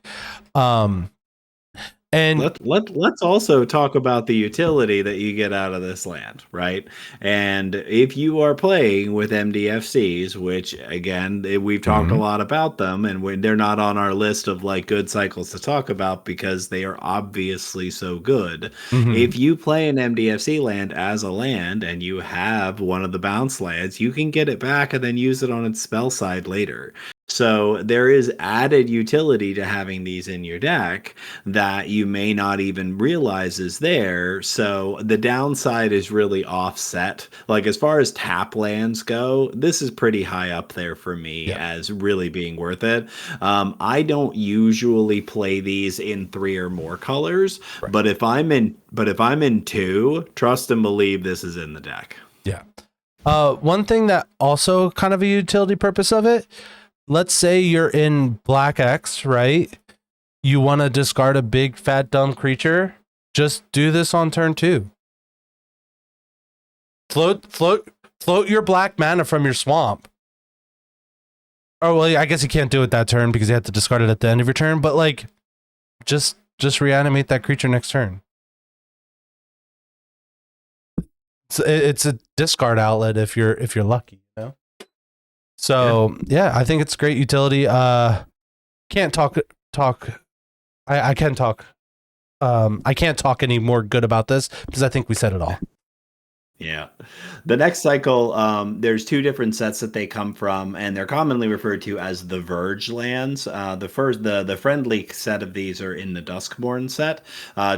And let's also talk about the utility that you get out of this land, right? And if you are playing with MDFCs, which again we've talked a lot about them, and they're not on our list of like good cycles to talk about because they are obviously so good. If you play an MDFC land as a land and you have one of the bounce lands, you can get it back and then use it on its spell side later. So there is added utility to having these in your deck that you may not even realize is there. So the downside is really offset. Like as far as tap lands go, this is pretty high up there for me as really being worth it. I don't usually play these in 3 or more colors, but if I'm in 2, trust and believe this is in the deck. Yeah. One thing that also kind of a utility purpose of it, let's say you're in Black X, right? You want to discard a big, fat, dumb creature. Just do this on turn 2. Float your black mana from your swamp. Oh, well, I guess you can't do it that turn because you have to discard it at the end of your turn. But like, just reanimate that creature next turn. it's a discard outlet if you're lucky, you know. So yeah, I think it's great utility. Can't talk. I can talk. I can't talk any more good about this because I think we said it all. Yeah. The next cycle, there's two different sets that they come from, and they're commonly referred to as the Verge lands. The friendly set of these are in the Duskmourn set.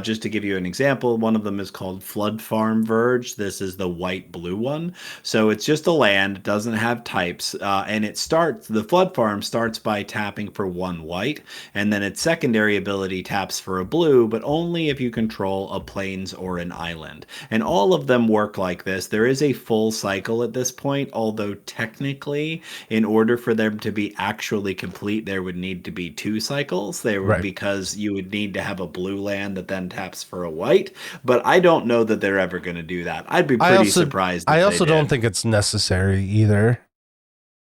Just to give you an example, one of them is called Flood Farm Verge. This is the white-blue one. So it's just a land, it doesn't have types, and the Flood Farm starts by tapping for 1 white, and then its secondary ability taps for a blue, but only if you control a plains or an island. And all of them work like this. There is a full cycle at this point, although technically, in order for them to be actually complete, there would need to be 2 cycles. Because you would need to have a blue land that then taps for a white. But I don't know that they're ever going to do that. I'd be pretty surprised. I also don't think it's necessary either.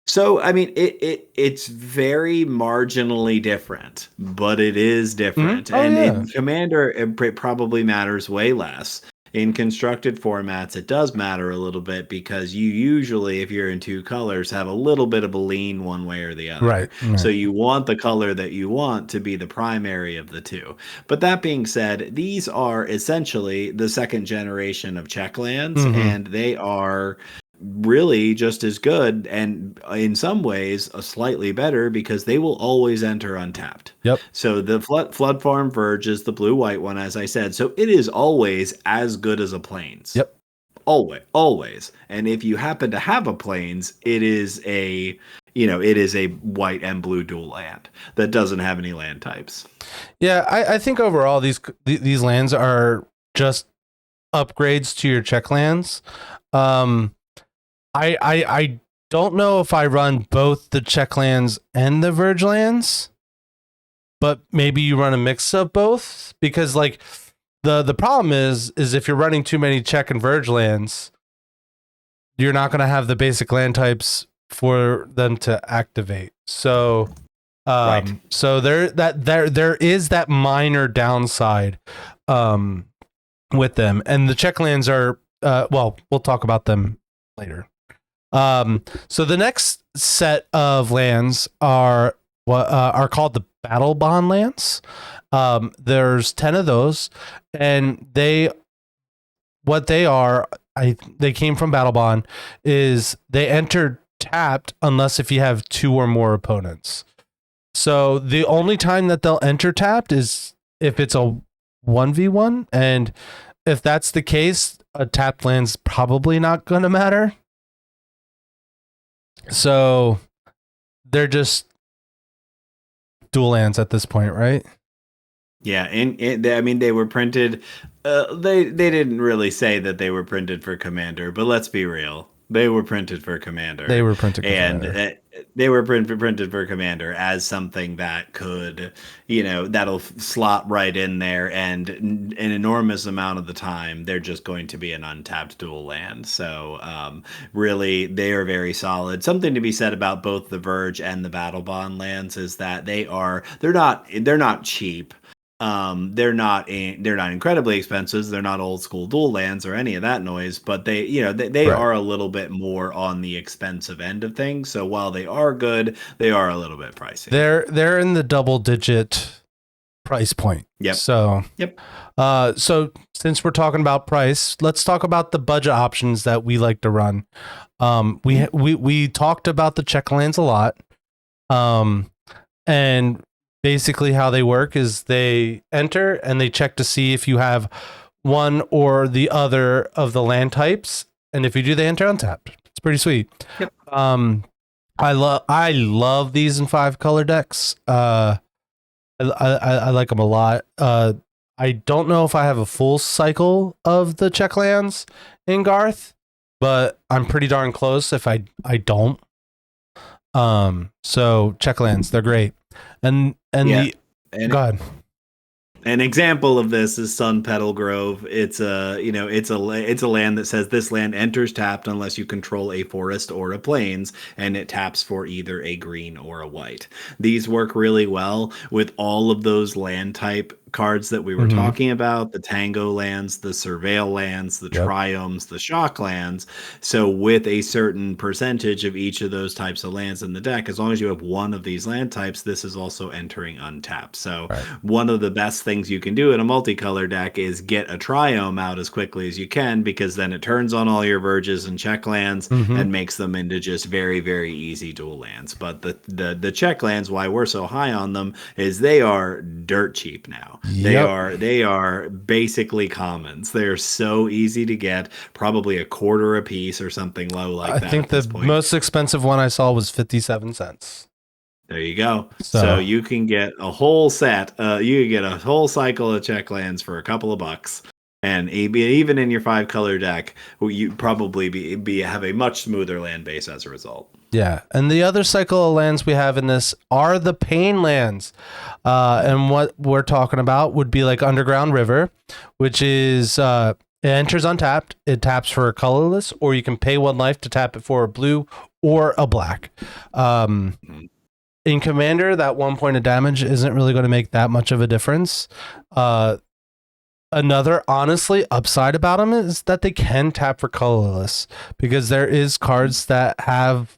So, I mean, it's very marginally different, but it is different. Mm-hmm. Oh, and yeah. in Commander, it probably matters way less. In constructed formats, it does matter a little bit because you usually, if you're in 2 colors, have a little bit of a lean one way or the other. Right. So you want the color that you want to be the primary of the 2. But that being said, these are essentially the second generation of check lands, and they are really just as good, and in some ways slightly better, because they will always enter untapped. Yep. So the Flood Farm Verge is the blue-white one, as I said. So it is always as good as a plains. Yep. Always. And if you happen to have a plains, it is a white and blue dual land that doesn't have any land types. Yeah, I think overall these lands are just upgrades to your check lands. I don't know if I run both the check lands and the Verge lands, but maybe you run a mix of both, because like the problem is if you're running too many check and Verge lands, you're not going to have the basic land types for them to activate. So so there is that minor downside with them, and the check lands are we'll talk about them later. So the next set of lands are called the Battle Bond lands. There's 10 of those, and they came from Battle Bond, is they enter tapped unless if you have 2 or more opponents. So the only time that they'll enter tapped is if it's a 1v1, and if that's the case, a tapped land's probably not going to matter. So they're just dual lands at this point, right? Yeah, I mean, they were printed. They didn't really say that they were printed for Commander, but let's be real. They were printed for Commander. They were printed for Commander. They were printed for Commander as something that could, that'll slot right in there, and an enormous amount of the time they're just going to be an untapped dual land. So really, they are very solid. Something to be said about both the Verge and the Battle Bond lands is that they're not cheap. They're not incredibly expensive. They're not old school dual lands or any of that noise, but they right. are a little bit more on the expensive end of things. So while they are good, they are a little bit pricey. They're in the double digit price point. Yep. So so since we're talking about price, let's talk about the budget options that we like to run. We talked about the check lands a lot. And basically how they work is they enter and they check to see if you have one or the other of the land types, and if you do, they enter untapped. It's pretty sweet. Yep. I love these in 5 color decks. I like them a lot. I don't know if I have a full cycle of the check lands in Garth, but I'm pretty darn close if I don't. So check lands, they're great. Go ahead. An example of this is Sun Petal Grove. It's a land that says this land enters tapped unless you control a forest or a plains, and it taps for either a green or a white. These work really well with all of those land type cards that we were talking about, the Tango lands, the Surveil lands, the Triomes, the Shock lands. So with a certain percentage of each of those types of lands in the deck, as long as you have one of these land types, this is also entering untapped. So one of the best things you can do in a multicolor deck is get a Triome out as quickly as you can, because then it turns on all your Verges and check lands and makes them into just very, very easy dual lands. But the check lands, why we're so high on them, is they are dirt cheap now. They are basically commons. They are so easy to get, probably a quarter a piece or something low like that. I think the most expensive one I saw was 57 cents. There you go. So you can get a whole set. You can get a whole cycle of check lands for a couple of bucks. And even in your 5-color deck, you probably have a much smoother land base as a result. Yeah, and the other cycle of lands we have in this are the pain lands. And what we're talking about would be like Underground River, which is it enters untapped. It taps for a colorless, or you can pay 1 life to tap it for a blue or a black. In Commander, that 1 point of damage isn't really going to make that much of a difference. Another, honestly, upside about them is that they can tap for colorless, because there is cards that have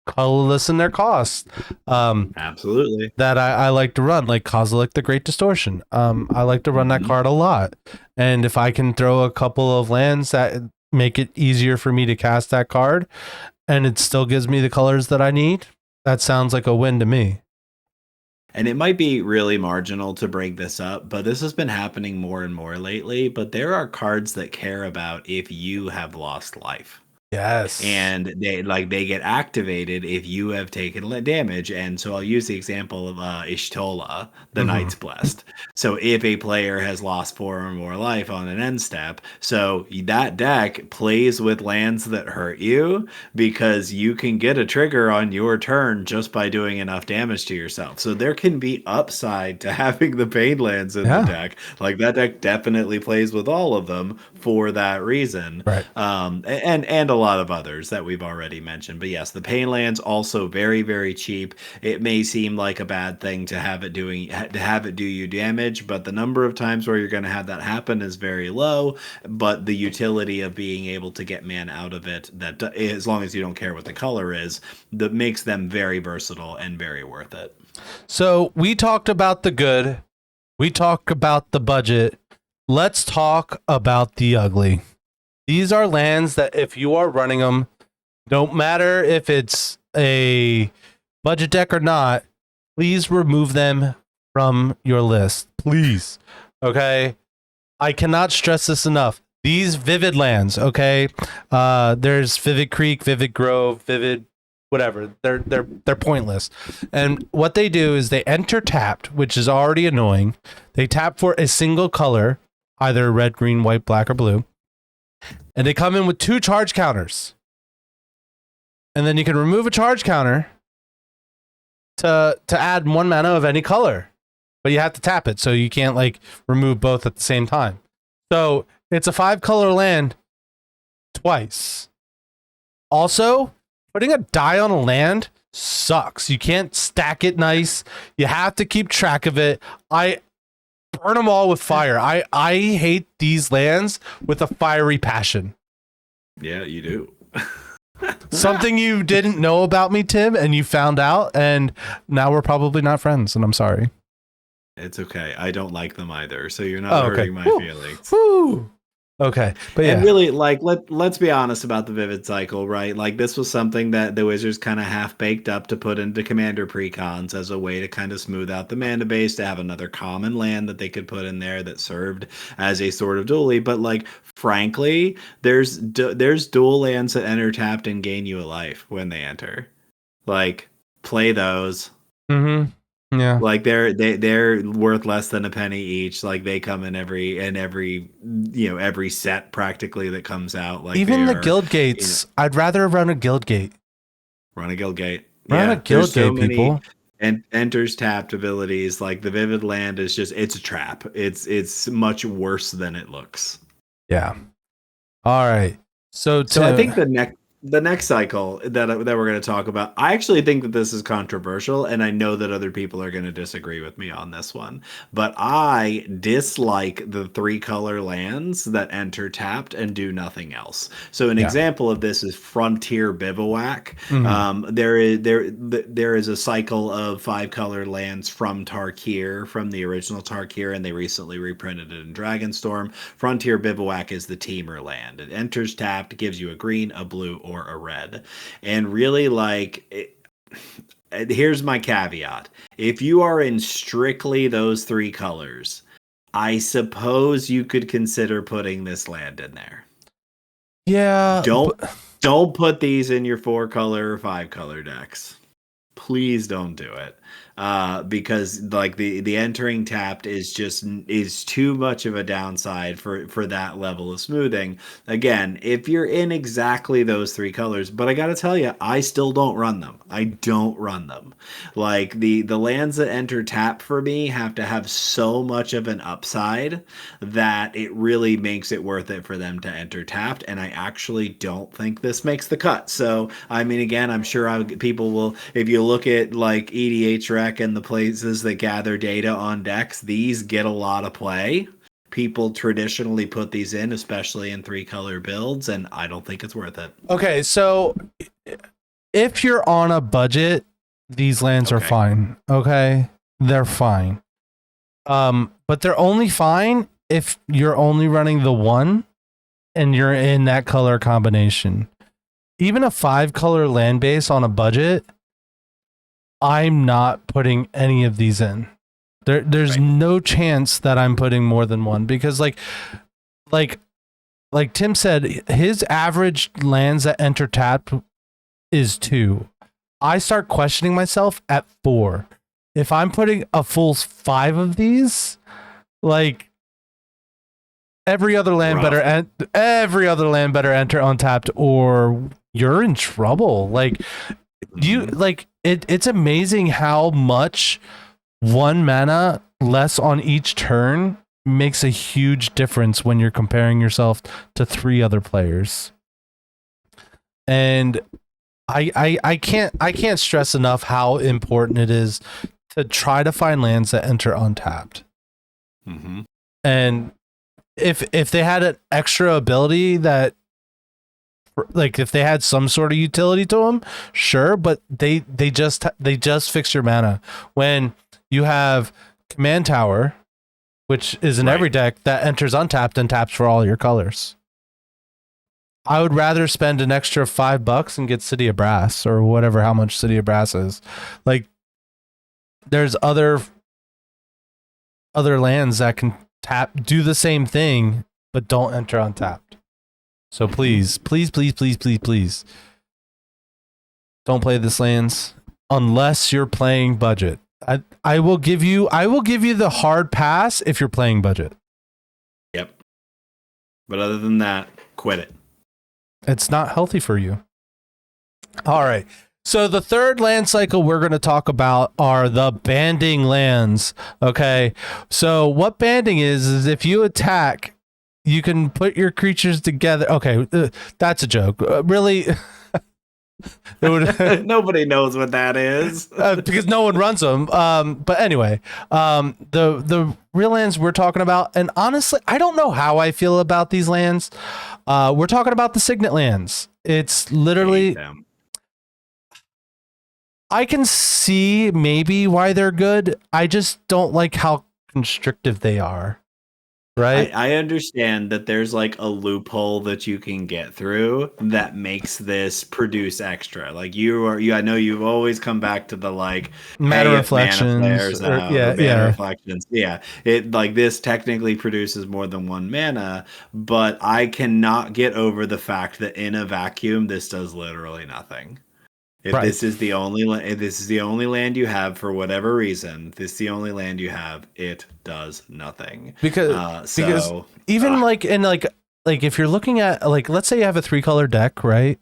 colorless in their cost. Absolutely. That I like to run, like Kozilek the Great Distortion. I like to run that card a lot. And if I can throw a couple of lands that make it easier for me to cast that card, and it still gives me the colors that I need, that sounds like a win to me. And it might be really marginal to bring this up, but this has been happening more and more lately. But there are cards that care about if you have lost life. Yes. And they get activated if you have taken damage. And so I'll use the example of Ishtola, the Knight's Blessed. So if a player has lost 4 or more life on an end step, so that deck plays with lands that hurt you, because you can get a trigger on your turn just by doing enough damage to yourself. So there can be upside to having the pain lands in the deck. Like, that deck definitely plays with all of them for that reason. Right. And a lot of others that we've already mentioned. But yes, the pain lands also very, very cheap. It may seem like a bad thing to have it do you damage, but the number of times where you're going to have that happen is very low. But the utility of being able to get mana out of it, that as long as you don't care what the color is, that makes them very versatile and very worth it. So we talked about the good, we talked about the budget. Let's talk about the ugly. These are lands that if you are running them, don't matter if it's a budget deck or not, please remove them from your list. Please. Okay? I cannot stress this enough. These Vivid lands, okay? There's Vivid Creek, Vivid Grove, Vivid whatever. They're pointless. And what they do is they enter tapped, which is already annoying. They tap for a single color, either red, green, white, black, or blue. And they come in with 2 charge counters. And then you can remove a charge counter to add 1 mana of any color. But you have to tap it, so you can't like remove both at the same time. So it's a 5-color land twice. Also, putting a die on a land sucks. You can't stack it nice. You have to keep track of it. I burn them all with fire. I hate these lands with a fiery passion. Yeah, you do. Something you didn't know about me, Tim, and you found out, and now we're probably not friends, and I'm sorry. It's okay. I don't like them either, so you're not hurting my feelings. Woo. Okay, but yeah. And really, like, let's be honest about the Vivid Cycle, right? Like, this was something that the Wizards kind of half-baked up to put into Commander precons as a way to kind of smooth out the mana base, to have another common land that they could put in there that served as a sort of dually. But, like, frankly, there's dual lands that enter tapped and gain you a life when they enter. Like, play those. Mm-hmm. Yeah, like they're worth less than a penny each. Like, they come in every every set practically that comes out. Like, even the guild gates. I'd rather run a guild gate. Run a guild gate. Run a guild gate, people. And enters tapped abilities. Like, the Vivid land is just, it's a trap. It's much worse than it looks. Yeah. All right. So I think the next. the next cycle that we're going to talk about, I actually think that this is controversial, and I know that other people are going to disagree with me on this one. But I dislike the 3-color lands that enter tapped and do nothing else. So an Yeah. example of this is Frontier Bivouac. Mhm. There is a cycle of 5-color lands from Tarkir, from the original Tarkir, and they recently reprinted it in Dragonstorm. Frontier Bivouac is the teamer land. It enters tapped, gives you a green, a blue, or a red. And really, here's my caveat. If you are in strictly those 3 colors, I suppose you could consider putting this land in there. Yeah. Don't put these in your 4-color or 5-color decks. Please don't do it. Because like the entering tapped is too much of a downside for that level of smoothing. Again, if you're in exactly those 3 colors, but I gotta tell you, I still don't run them. I don't run them. Like the lands that enter tap for me have to have so much of an upside that it really makes it worth it for them to enter tapped. And I actually don't think this makes the cut. So I mean, again, I'm sure people will, if you look at like EDH Rec and the places that gather data on decks, these get a lot of play. People traditionally put these in, especially in 3-color builds, and I don't think it's worth it. Okay, so if you're on a budget, these lands are fine. Okay, they're fine. But they're only fine if you're only running the one and you're in that color combination. Even a 5-color land base on a budget, I'm not putting any of these in. There's no chance that I'm putting more than one, because like Tim said, his average lands that enter tap is 2. I start questioning myself at 4. If I'm putting a full 5 of these, like every other land better enter untapped, or you're in trouble. Like it's amazing how much 1 mana less on each turn makes a huge difference when you're comparing yourself to 3 other players. And I can't stress enough how important it is to try to find lands that enter untapped. Mm-hmm. And if they had an extra ability that, like, if they had some sort of utility to them, sure, but they just fix your mana. When you have Command Tower, which is in every deck, that enters untapped and taps for all your colors, I would rather spend an extra $5 and get City of Brass, or whatever, how much City of Brass is. Like, there's other lands that can do the same thing, but don't enter untapped. So please, please, please, please, please, please, don't play this lands unless you're playing budget. I will give you the hard pass if you're playing budget. Yep. But other than that, quit it. It's not healthy for you. All right. So the third land cycle we're going to talk about are the banding lands. Okay. So what banding is if you attack, you can put your creatures together. Okay. That's a joke. Really? Nobody knows what that is. Because no one runs them. But anyway, the real lands we're talking about, and honestly, I don't know how I feel about these lands. We're talking about the Signet lands. It's literally, I can see maybe why they're good. I just don't like how constrictive they are. Right. I understand that there's like a loophole that you can get through that makes this produce extra. Like I know you've always come back to the like mana reflections, mana reflections. Yeah. It like this technically produces more than 1 mana, but I cannot get over the fact that in a vacuum this does literally nothing. If this is the only land you have, for whatever reason, this is the only land you have, it does nothing. Because even like if you're looking at, like, let's say you have a 3-color deck, right?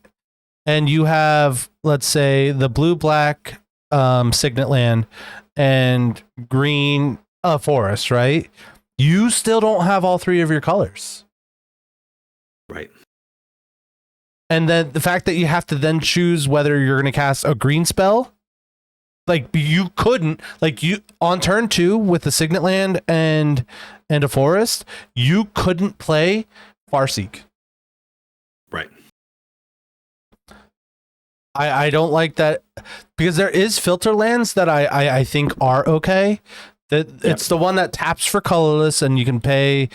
And you have, let's say, the blue-black Signet land and green forest, right? You still don't have all 3 of your colors. Right. And then the fact that you have to then choose whether you're going to cast a green spell, like you couldn't, like you on turn 2 with the Signet land and a forest, you couldn't play Farseek. Right. I don't like that, because there is filter lands that I think are okay. That it's the one that taps for colorless, and you can pay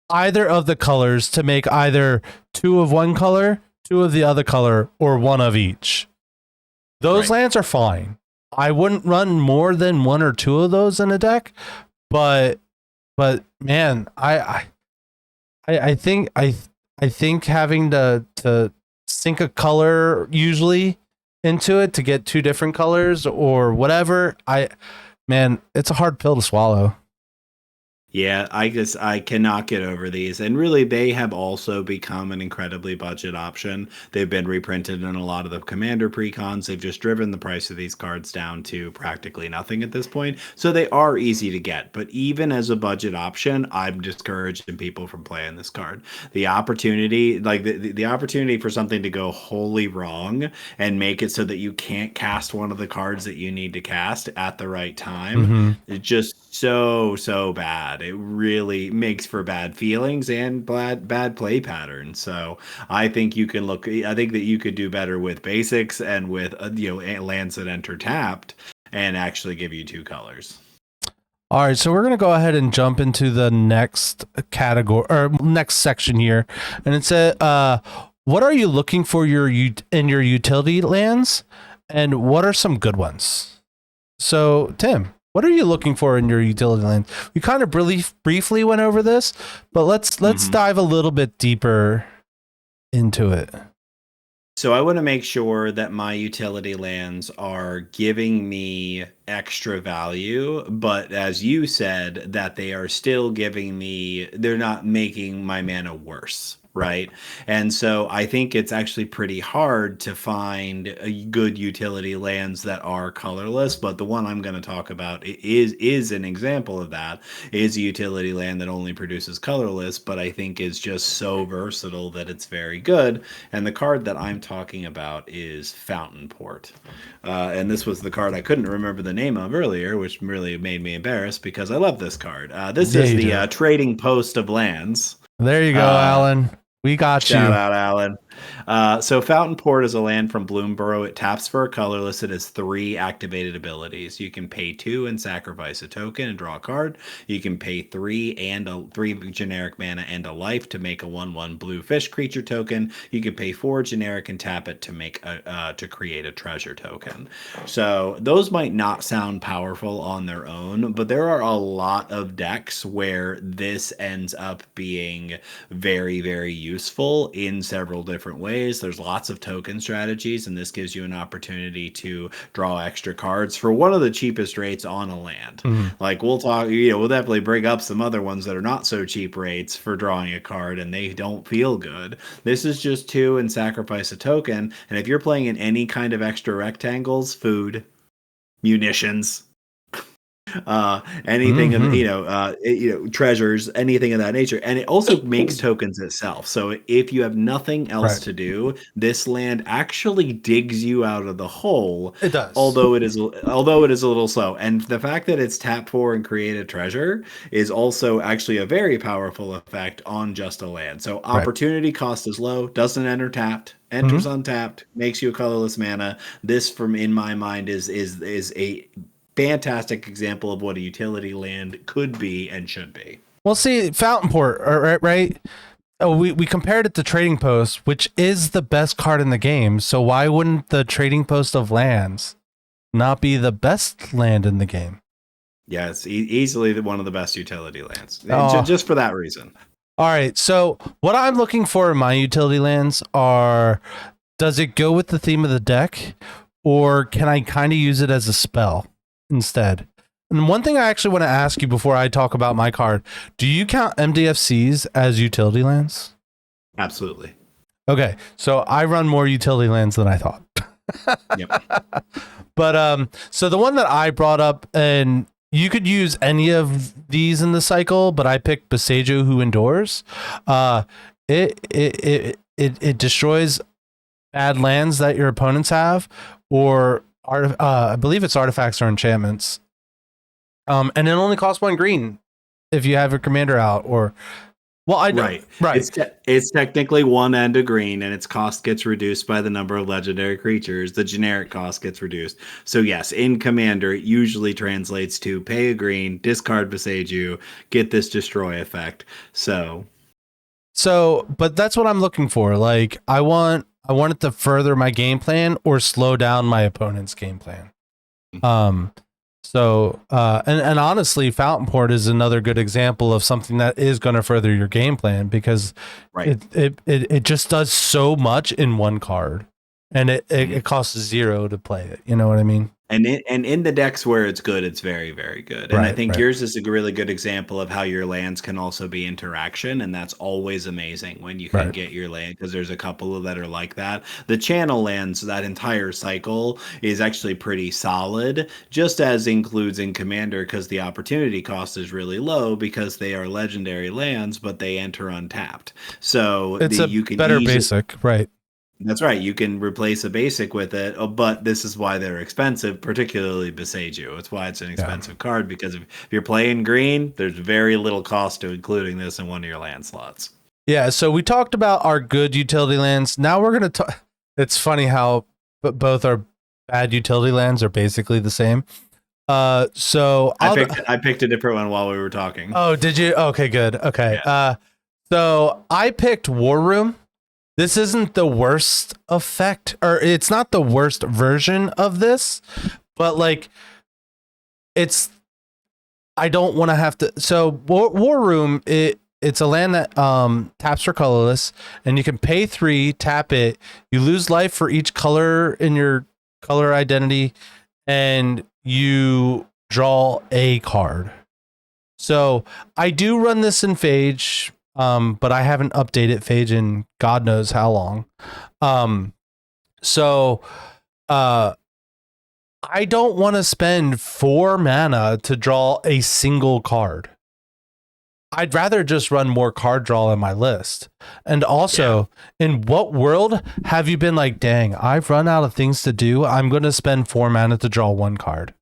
either of the colors to make either 2 of one color, 2 of the other color, or 1 of each. Those lands are fine. I wouldn't run more than 1 or 2 of those in a deck, but man, I think having to sink a color usually into it to get 2 different colors or whatever, it's a hard pill to swallow. Yeah, I cannot get over these. And really, they have also become an incredibly budget option. They've been reprinted in a lot of the Commander precons. They've just driven the price of these cards down to practically nothing at this point. So they are easy to get. But even as a budget option, I'm discouraging people from playing this card. The opportunity, like the opportunity for something to go wholly wrong and make it so that you can't cast one of the cards that you need to cast at the right time, it's just so bad. It really makes for bad feelings and bad play patterns. So I think you can I think that you could do better with basics and with lands that enter tapped and actually give you 2 colors. All right, so we're going to go ahead and jump into the next category or next section here. And it said, what are you looking for in your utility lands, and what are some good ones? So, Tim, what are you looking for in your utility land? We kind of briefly went over this, but let's dive a little bit deeper into it. So I want to make sure that my utility lands are giving me extra value, but as you said, that they are still giving me, they're not making my mana worse. Right. And so I think it's actually pretty hard to find good utility lands that are colorless. But the one I'm going to talk about is an example of that, is a utility land that only produces colorless, but I think is just so versatile that it's very good. And the card that I'm talking about is Fountain Port. And this was the card I couldn't remember the name of earlier, which really made me embarrassed because I love this card. This is the Trading Post of Lands. There you go, Alan. We got you. Shout out, Alan. So Fountain Port is a land from Bloomborough. It taps for a colorless. It has 3 activated abilities. You can pay 2 and sacrifice a token and draw a card. You can pay 3 generic mana and a life to make a 1/1 blue fish creature token. You can pay 4 generic and tap it to make to create a treasure token. So those might not sound powerful on their own, but there are a lot of decks where this ends up being very, very useful in several different ways. There's lots of token strategies, and this gives you an opportunity to draw extra cards for one of the cheapest rates on a land. Like we'll talk, we'll definitely bring up some other ones that are not so cheap rates for drawing a card, and they don't feel good. This is just 2 and sacrifice a token, and if you're playing in any kind of extra rectangles, food, munitions, anything of treasures, anything of that nature, and it also makes tokens itself. So if you have nothing else to do, this land actually digs you out of the hole. It does, although it is a little slow. And the fact that it's tap 4 and create a treasure is also actually a very powerful effect on just a land. So opportunity cost is low, doesn't enter tapped, enters untapped, makes you a colorless mana. This, in my mind, is a fantastic example of what a utility land could be and should be. Well, see, Fountain Port, right? Oh, we compared it to Trading Post, which is the best card in the game. So why wouldn't the Trading Post of Lands not be the best land in the game? Yeah, it's easily one of the best utility lands, just for that reason. All right, so what I'm looking for in my utility lands are, does it go with the theme of the deck, or can I kind of use it as a spell instead? And one thing I actually want to ask you before I talk about my card, do you count MDFCs as utility lands? Absolutely. Okay, so I run more utility lands than I thought. Yep. But so the one that I brought up, and you could use any of these in the cycle, but I picked Boseiju Who Endures. It it destroys bad lands that your opponents have, or I believe it's artifacts or enchantments. And it only costs 1 green if you have your commander out, or well, I know, right. It's technically 1 and a green, and its cost gets reduced by the number of legendary creatures. The generic cost gets reduced. So yes, in Commander, it usually translates to pay a green, discard Beseiju, get this destroy effect. So, but that's what I'm looking for. Like, I want it to further my game plan or slow down my opponent's game plan. And honestly, Fountain Port is another good example of something that is going to further your game plan, because it just does so much in one card, and it costs 0 to play it. You know what I mean? And in the decks where it's good, it's very, very good. And I think yours is a really good example of how your lands can also be interaction, and that's always amazing when you can get your land, because there's a couple that are like that. The channel lands, that entire cycle is actually pretty solid, just as includes in Commander, because the opportunity cost is really low because they are legendary lands, but they enter untapped. So it's you can better basic, right? That's right. You can replace a basic with it, but this is why they're expensive, particularly Beseiju. It's why it's an expensive card, because if you're playing green, there's very little cost to including this in one of your land slots. Yeah, so we talked about our good utility lands. Now we're going to talk. It's funny how both our bad utility lands are basically the same. So I picked a different one while we were talking. Oh, did you? Okay, good. Okay. Yeah. So I picked War Room. This isn't the worst effect, or it's not the worst version of this, but like, I don't want to have to. So War Room, it's a land that taps for colorless, and you can pay 3, tap it. You lose life for each color in your color identity, and you draw a card. So I do run this in Phage. But I haven't updated Phage in God knows how long. I don't want to spend 4 mana to draw a single card. I'd rather just run more card draw in my list. And also, in what world have you been like, dang, I've run out of things to do, I'm going to spend 4 mana to draw 1 card?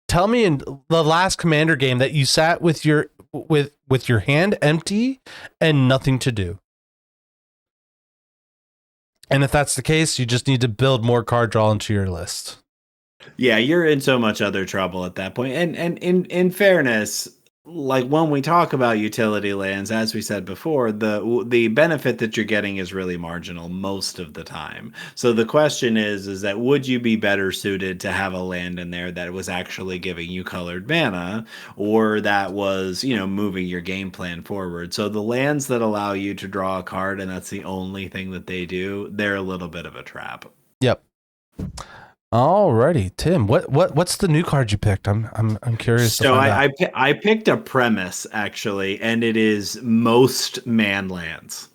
Tell me in the last Commander game that you sat with your hand empty and nothing to do. And if that's the case, you just need to build more card draw into your list. Yeah, you're in so much other trouble at that point. And in fairness, like when we talk about utility lands, as we said before, the benefit that you're getting is really marginal most of the time. So the question is that would you be better suited to have a land in there that was actually giving you colored mana, or that was, moving your game plan forward? So the lands that allow you to draw a card and that's the only thing that they do, they're a little bit of a trap. Yep. Alrighty, Tim. What's the new card you picked? I'm curious. So I picked a premise actually, and it is most man lands.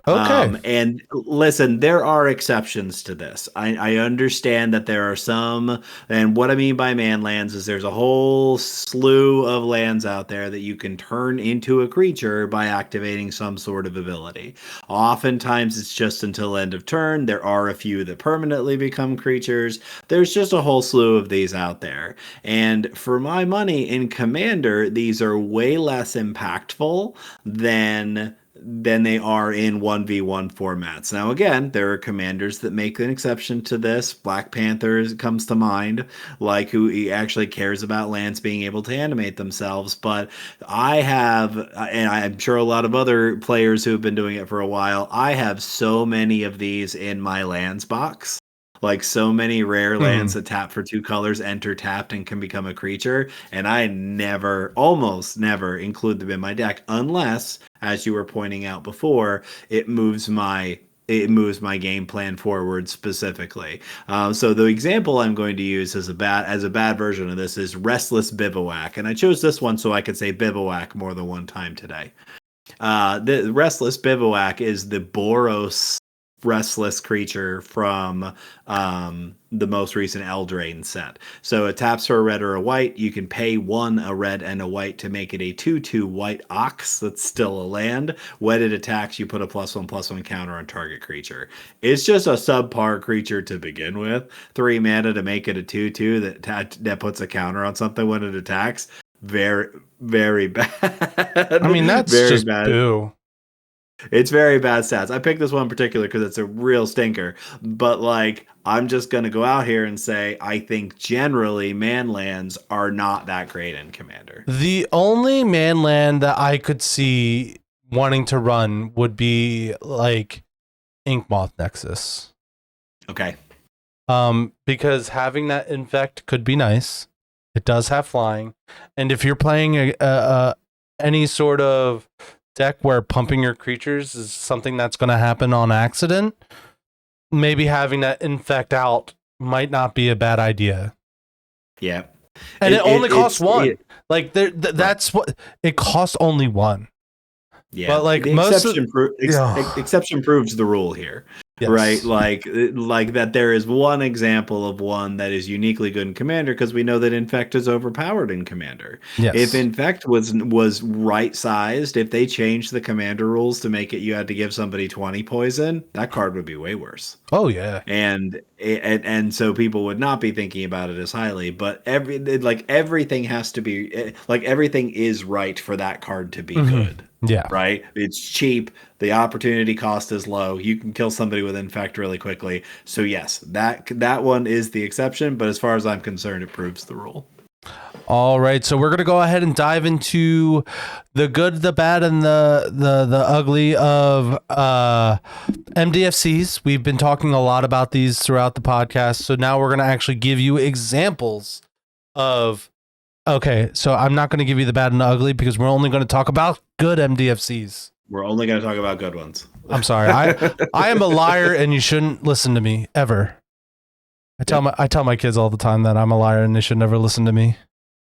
Okay. And listen, there are exceptions to this. I understand that there are some, and what I mean by man lands is there's a whole slew of lands out there that you can turn into a creature by activating some sort of ability. Oftentimes it's just until end of turn. There are a few that permanently become creatures. There's just a whole slew of these out there. And for my money in Commander, these are way less impactful than they are in 1v1 formats. Now, again, there are commanders that make an exception to this. Black Panther comes to mind, like who actually cares about lands being able to animate themselves. But I have, and I'm sure a lot of other players who have been doing it for a while, I have so many of these in my lands box. Like so many rare lands that tap for 2 colors, enter tapped, and can become a creature. And I almost never include them in my deck unless, as you were pointing out before, it moves my game plan forward specifically. So the example I'm going to use as a bad version of this is Restless Bivouac. And I chose this one so I could say Bivouac more than one time today. The Restless Bivouac is the Boros restless creature from the most recent Eldraine set. So it taps for a red or a white. You can pay 1 a red and a white to make it a 2/2 white ox that's still a land. When it attacks, you put a +1/+1 counter on target creature. It's just a subpar creature to begin with. 3 mana to make it a 2/2 that puts a counter on something when it attacks. Very, very bad. I mean, that's very just bad. boo. It's very bad stats. I picked this one in particular because it's a real stinker. But like, I'm just gonna go out here and say I think generally manlands are not that great in Commander. The only manland that I could see wanting to run would be like Inkmoth Nexus. Okay. Because having that infect could be nice. It does have flying, and if you're playing any sort of deck where pumping your creatures is something that's going to happen on accident, maybe having that infect out might not be a bad idea. Yeah. And it only costs 1. Like that's what it costs, only 1. Yeah. But like the most exception proves the rule here. Yes. Right, like that. There is one example of one that is uniquely good in Commander because we know that Infect is overpowered in Commander. Yes. If Infect was right sized, if they changed the Commander rules to make it you had to give somebody 20 poison, that card would be way worse. Oh yeah, and so people would not be thinking about it as highly. But everything has to be everything is right for that card to be good. Yeah. Right? It's cheap. The opportunity cost is low. You can kill somebody with Infect really quickly. So yes, that one is the exception, but as far as I'm concerned, it proves the rule. All right, so we're going to go ahead and dive into the good, the bad, and the ugly of MDFCs. We've been talking a lot about these throughout the podcast, so now we're going to actually give you examples of... Okay, so I'm not going to give you the bad and the ugly because we're only going to talk about good MDFCs. We're only going to talk about good ones. I'm sorry. I am a liar and you shouldn't listen to me ever. I tell my kids all the time that I'm a liar and they should never listen to me.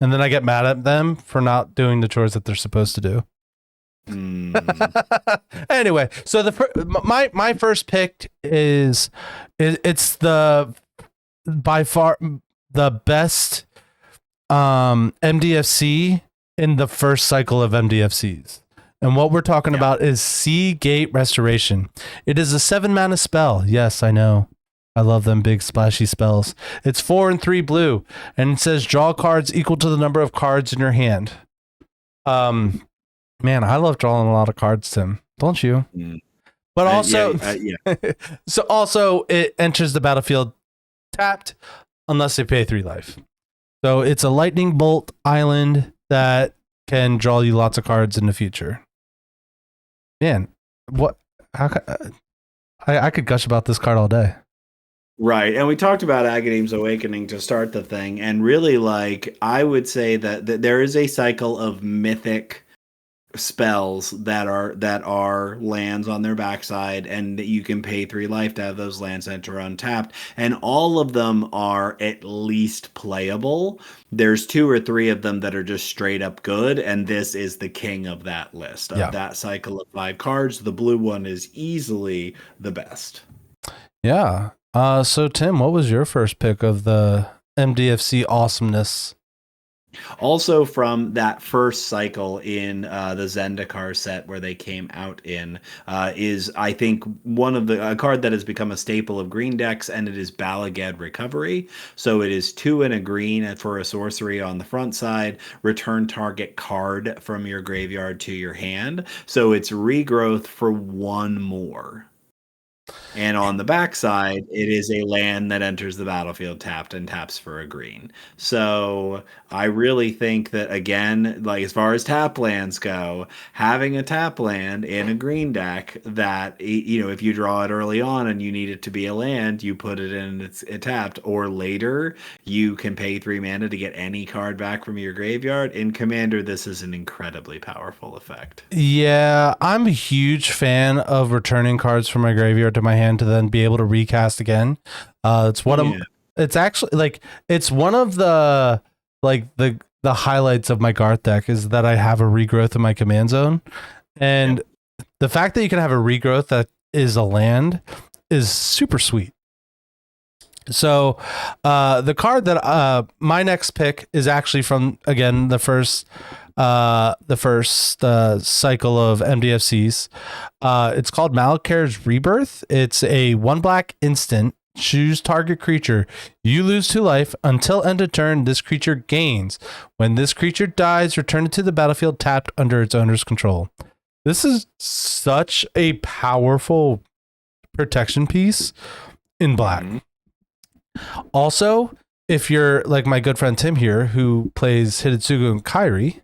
And then I get mad at them for not doing the chores that they're supposed to do. Anyway, so my first pick it's by far the best MDFC in the first cycle of MDFCs. And what we're talking about is Sea Gate Restoration. It is a 7-mana spell. Yes, I know. I love them big splashy spells. It's 4 and 3 blue, and it says draw cards equal to the number of cards in your hand. Man, I love drawing a lot of cards, Tim. Don't you? But also, so also it enters the battlefield tapped unless they pay 3 life. So it's a lightning bolt island that can draw you lots of cards in the future. Man, what? How? I could gush about this card all day. Right, and we talked about Agadeem's Awakening to start the thing, and really, I would say that there is a cycle of mythic spells that are lands on their backside, and that you can pay 3 life to have those lands enter untapped, and all of them are at least playable. There's 2 or 3 of them that are just straight up good, and this is the king of that list of that cycle of 5 cards. The blue one is easily the best. Yeah. So Tim, what was your first pick of the MDFC awesomeness? Also from that first cycle in the Zendikar set where they came out in is, I think, a card that has become a staple of green decks, and it is Balagad Recovery. So it is 2 and a green for a sorcery on the front side. Return target card from your graveyard to your hand. So it's regrowth for 1 more. And on the backside, it is a land that enters the battlefield tapped and taps for a green. So I really think that, again, as far as tap lands go, having a tap land in a green deck that, if you draw it early on and you need it to be a land, you put it in, it's tapped, or later, you can pay 3 mana to get any card back from your graveyard. In Commander, this is an incredibly powerful effect. Yeah, I'm a huge fan of returning cards from my graveyard to my hand to then be able to recast again. It's one of the highlights of my Garth deck is that I have a regrowth in my command zone, and the fact that you can have a regrowth that is a land is super sweet. So the card that my next pick is actually from, again, the first cycle of MDFCs. It's called Malakar's Rebirth. It's a 1 black instant. Choose target creature. You lose 2 life. Until end of turn, this creature gains. When this creature dies, return it to the battlefield tapped under its owner's control. This is such a powerful protection piece in black. Also, if you're like my good friend Tim here, who plays Hidetsugu and Kairi,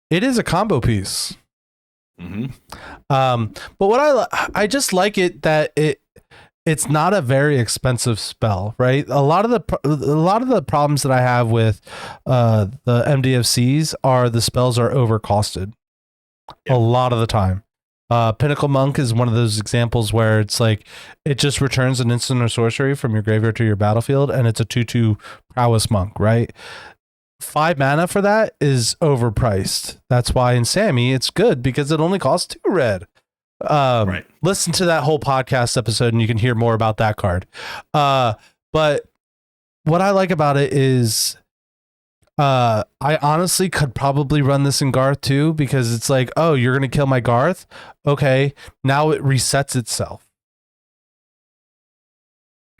it is a combo piece. But what I just like it that it's not a very expensive spell, right? A lot of the problems that I have with the MDFCs are the spells are overcosted. Yep. A lot of the time. Pinnacle Monk is one of those examples where it's like it just returns an instant or sorcery from your graveyard to your battlefield, and it's a 2/2 prowess monk, right? 5 mana for that is overpriced. That's why in Sammy it's good because it only costs 2 red. Right. Listen to that whole podcast episode and you can hear more about that card. But what I like about it is I honestly could probably run this in Garth too, because it's like, oh, you're going to kill my Garth. Okay. Now it resets itself.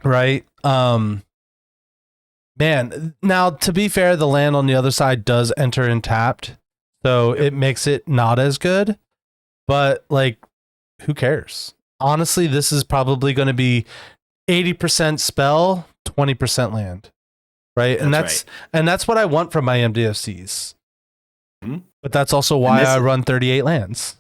Right. Man, now to be fair, the land on the other side does enter in tapped. So it makes it not as good, but like, who cares? Honestly, this is probably going to be 80% spell, 20% land. Right. And that's what I want from my MDFCs. But that's also why I run 38 lands.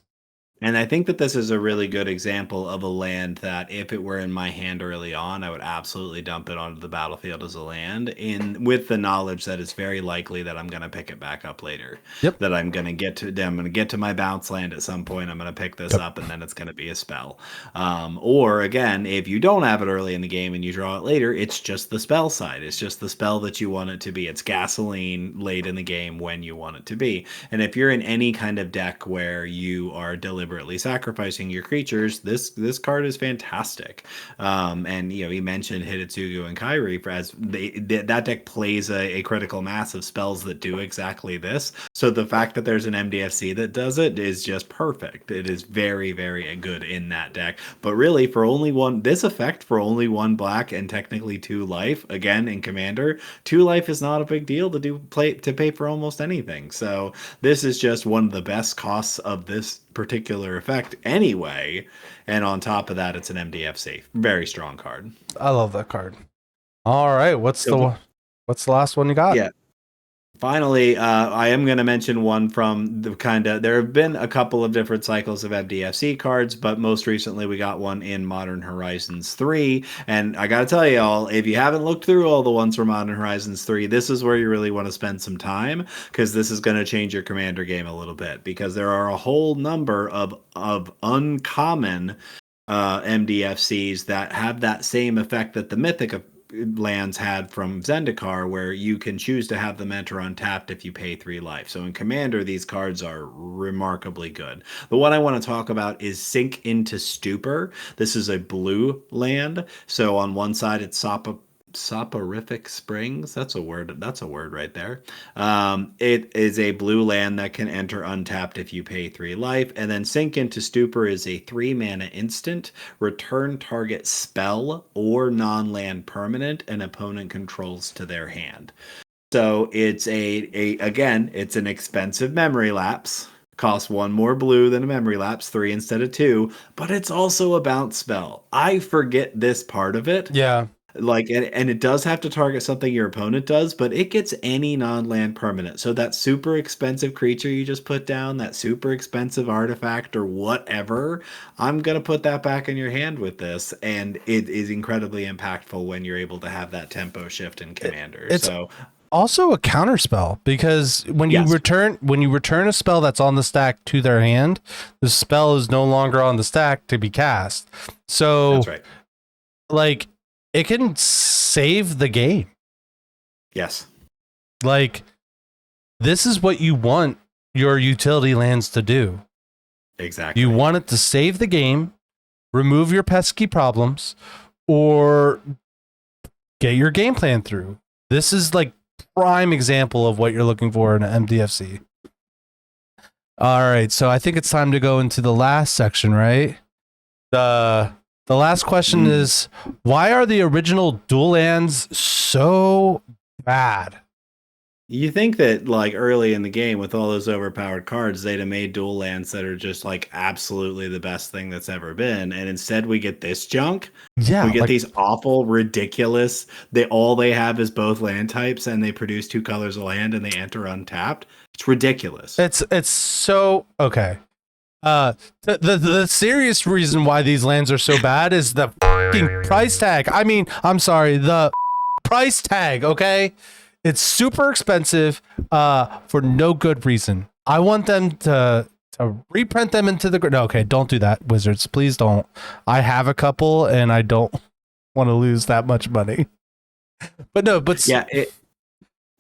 And I think that this is a really good example of a land that if it were in my hand early on, I would absolutely dump it onto the battlefield as a land with the knowledge that it's very likely that I'm going to pick it back up later. Yep. That I'm going to get to my bounce land at some point. I'm going to pick this up and then it's going to be a spell. Or again, if you don't have it early in the game and you draw it later, it's just the spell side. It's just the spell that you want it to be. It's gasoline late in the game when you want it to be. And if you're in any kind of deck where you are deliberately sacrificing your creatures, this card is fantastic. And you mentioned Hidetsugu and Kairi as that deck plays a critical mass of spells that do exactly this. So the fact that there's an MDFC that does it is just perfect. It is very, very good in that deck. But really, for only one black and technically 2 life, again in Commander, 2 life is not a big deal to pay for almost anything. So this is just one of the best costs of this particular effect anyway, and on top of that it's an MDFC. Very strong card. I love that card. All right, what's the last one you got? Yeah, finally, I am going to mention one from the there have been a couple of different cycles of MDFC cards, but most recently we got one in Modern Horizons 3. And I got to tell y'all, if you haven't looked through all the ones from Modern Horizons 3, this is where you really want to spend some time, because this is going to change your Commander game a little bit, because there are a whole number of uncommon MDFCs that have that same effect that the Mythic lands had from Zendikar, where you can choose to have them enter untapped if you pay 3 life. So in Commander, these cards are remarkably good. The one I want to talk about is Sink into Stupor. This is a blue land. So on one side, it's Soporific Springs. That's a word right there. It is a blue land that can enter untapped if you pay 3 life. And then Sink into Stupor is a 3 mana instant. Return target spell or non-land permanent an opponent controls to their hand. So it's it's an expensive memory lapse. Costs 1 more blue than a memory lapse, 3 instead of 2. But it's also a bounce spell. I forget this part of it. Yeah. And it does have to target something your opponent does, but it gets any non-land permanent. So that super expensive creature you just put down, that super expensive artifact or whatever, I'm going to put that back in your hand with this. And it is incredibly impactful when you're able to have that tempo shift in Commander. It's also a counter spell, because when you return a spell that's on the stack to their hand, the spell is no longer on the stack to be cast. So that's right. Like, it can save the game. Yes. Like, this is what you want your utility lands to do. Exactly. You want it to save the game, remove your pesky problems, or get your game plan through. This is like prime example of what you're looking for in an MDFC. All right, so I think it's time to go into the last section, right? The last question is, why are the original dual lands so bad? You think that like early in the game with all those overpowered cards, they'd have made dual lands that are just like absolutely the best thing that's ever been, and instead we get this junk. Yeah, We get like, these awful, ridiculous. They have is both land types, and they produce 2 colors of land, and they enter untapped. It's ridiculous. it's so okay. The serious reason why these lands are so bad is the fucking price tag. I mean, I'm sorry, the price tag. Okay, it's super expensive for no good reason. I want them to reprint them into the no, okay, don't do that, Wizards, please don't. I have a couple and I don't want to lose that much money. But no, but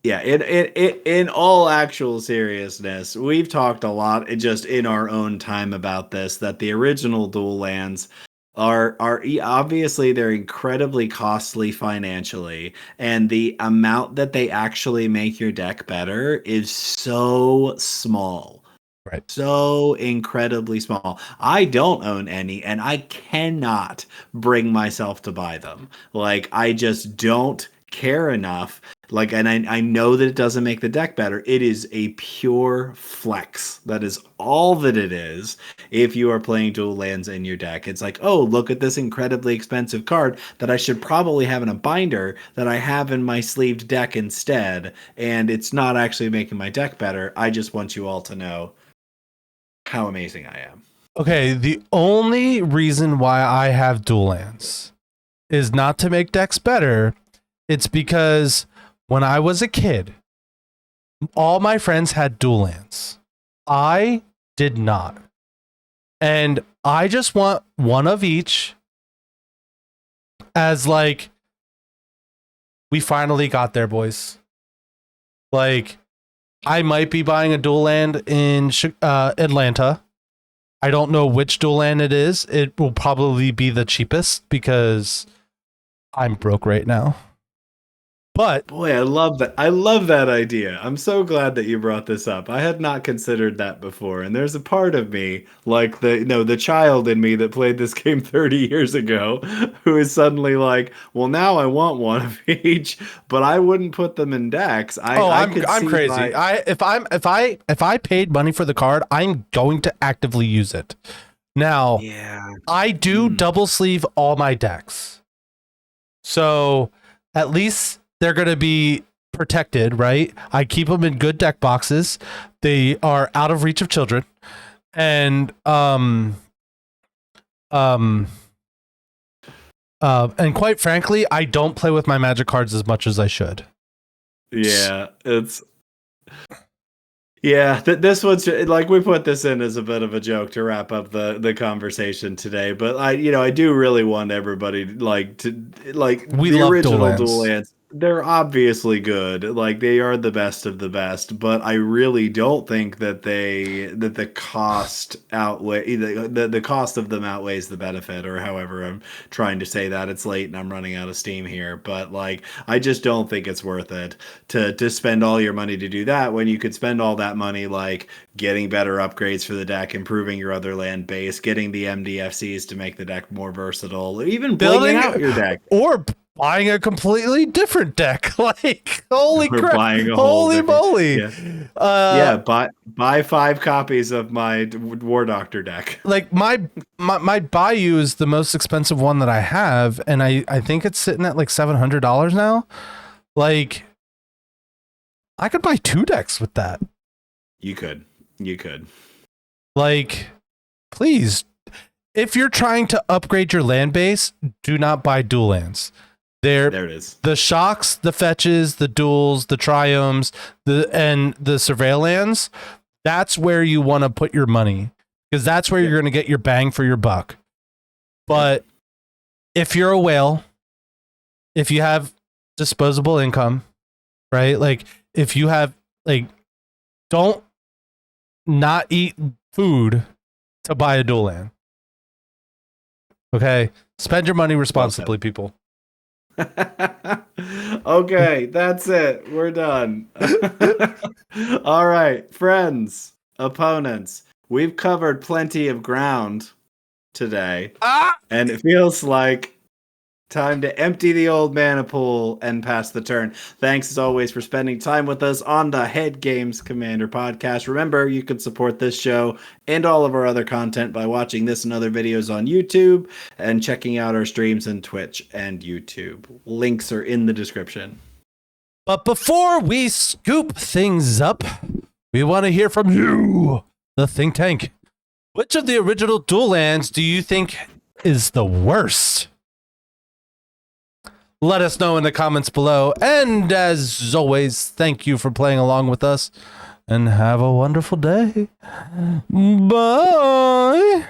in all actual seriousness, we've talked a lot just in our own time about this, that the original dual lands are obviously they're incredibly costly financially, and the amount that they actually make your deck better is so small. Right. So incredibly small. I don't own any, and I cannot bring myself to buy them. Like, I just don't care enough. Like, and I know that it doesn't make the deck better. It is a pure flex. That is all that it is. If you are playing dual lands in your deck, it's like, oh, look at this incredibly expensive card that I should probably have in a binder that I have in my sleeved deck instead. And it's not actually making my deck better. I just want you all to know how amazing I am. Okay, the only reason why I have dual lands is not to make decks better. It's because when I was a kid, all my friends had dual lands. I did not. And I just want one of each, as like, we finally got there, boys. Like, I might be buying a dual land in Atlanta. I don't know which dual land it is. It will probably be the cheapest because I'm broke right now. But boy, I love that. I love that idea. I'm so glad that you brought this up. I had not considered that before. And there's a part of me, like the child in me that played this game 30 years ago, who is suddenly like, well, now I want one of each, but I wouldn't put them in decks. I'm crazy. If I paid money for the card, I'm going to actively use it. Now, yeah, I do double sleeve all my decks. So at least they're going to be protected, right? I keep them in good deck boxes. They are out of reach of children. And and quite frankly, I don't play with my Magic cards as much as I should. Yeah, this one's like, we put this in as a bit of a joke to wrap up the conversation today, but I do really want everybody We the love original dual lands. They're obviously good, like they are the best of the best, but I really don't think that the cost the cost of them outweighs the benefit, or however I'm trying to say that. It's late and I'm running out of steam here, but like, I just don't think it's worth it to spend all your money to do that when you could spend all that money like getting better upgrades for the deck, improving your other land base, getting the MDFCs to make the deck more versatile, even building out your deck, or buying a completely different deck. Like, holy or crap, buying a holy moly. Buy 5 copies of my War Doctor deck. Like, my Bayou is the most expensive one that I have, and I think it's sitting at like $700 now. Like, I could buy 2 decks with that. You could. Like, please, if you're trying to upgrade your land base, do not buy dual lands. There it is. The shocks, the fetches, the duels, the triomes, and the surveil lands, that's where you want to put your money, because that's where you're going to get your bang for your buck. But if you're a whale, if you have disposable income, right? Like, if you have, like, don't not eat food to buy a dual land. Okay, spend your money responsibly, people. Okay, that's it. We're done. All right, friends, opponents. We've covered plenty of ground today, and it feels like time to empty the old mana pool and pass the turn. Thanks as always for spending time with us on the Head Games Commander podcast. Remember, you can support this show and all of our other content by watching this and other videos on YouTube and checking out our streams on Twitch and YouTube. Links are in the description. But before we scoop things up, we want to hear from you, the think tank. Which of the original dual lands do you think is the worst? Let us know in the comments below. And as always, thank you for playing along with us. And have a wonderful day. Bye.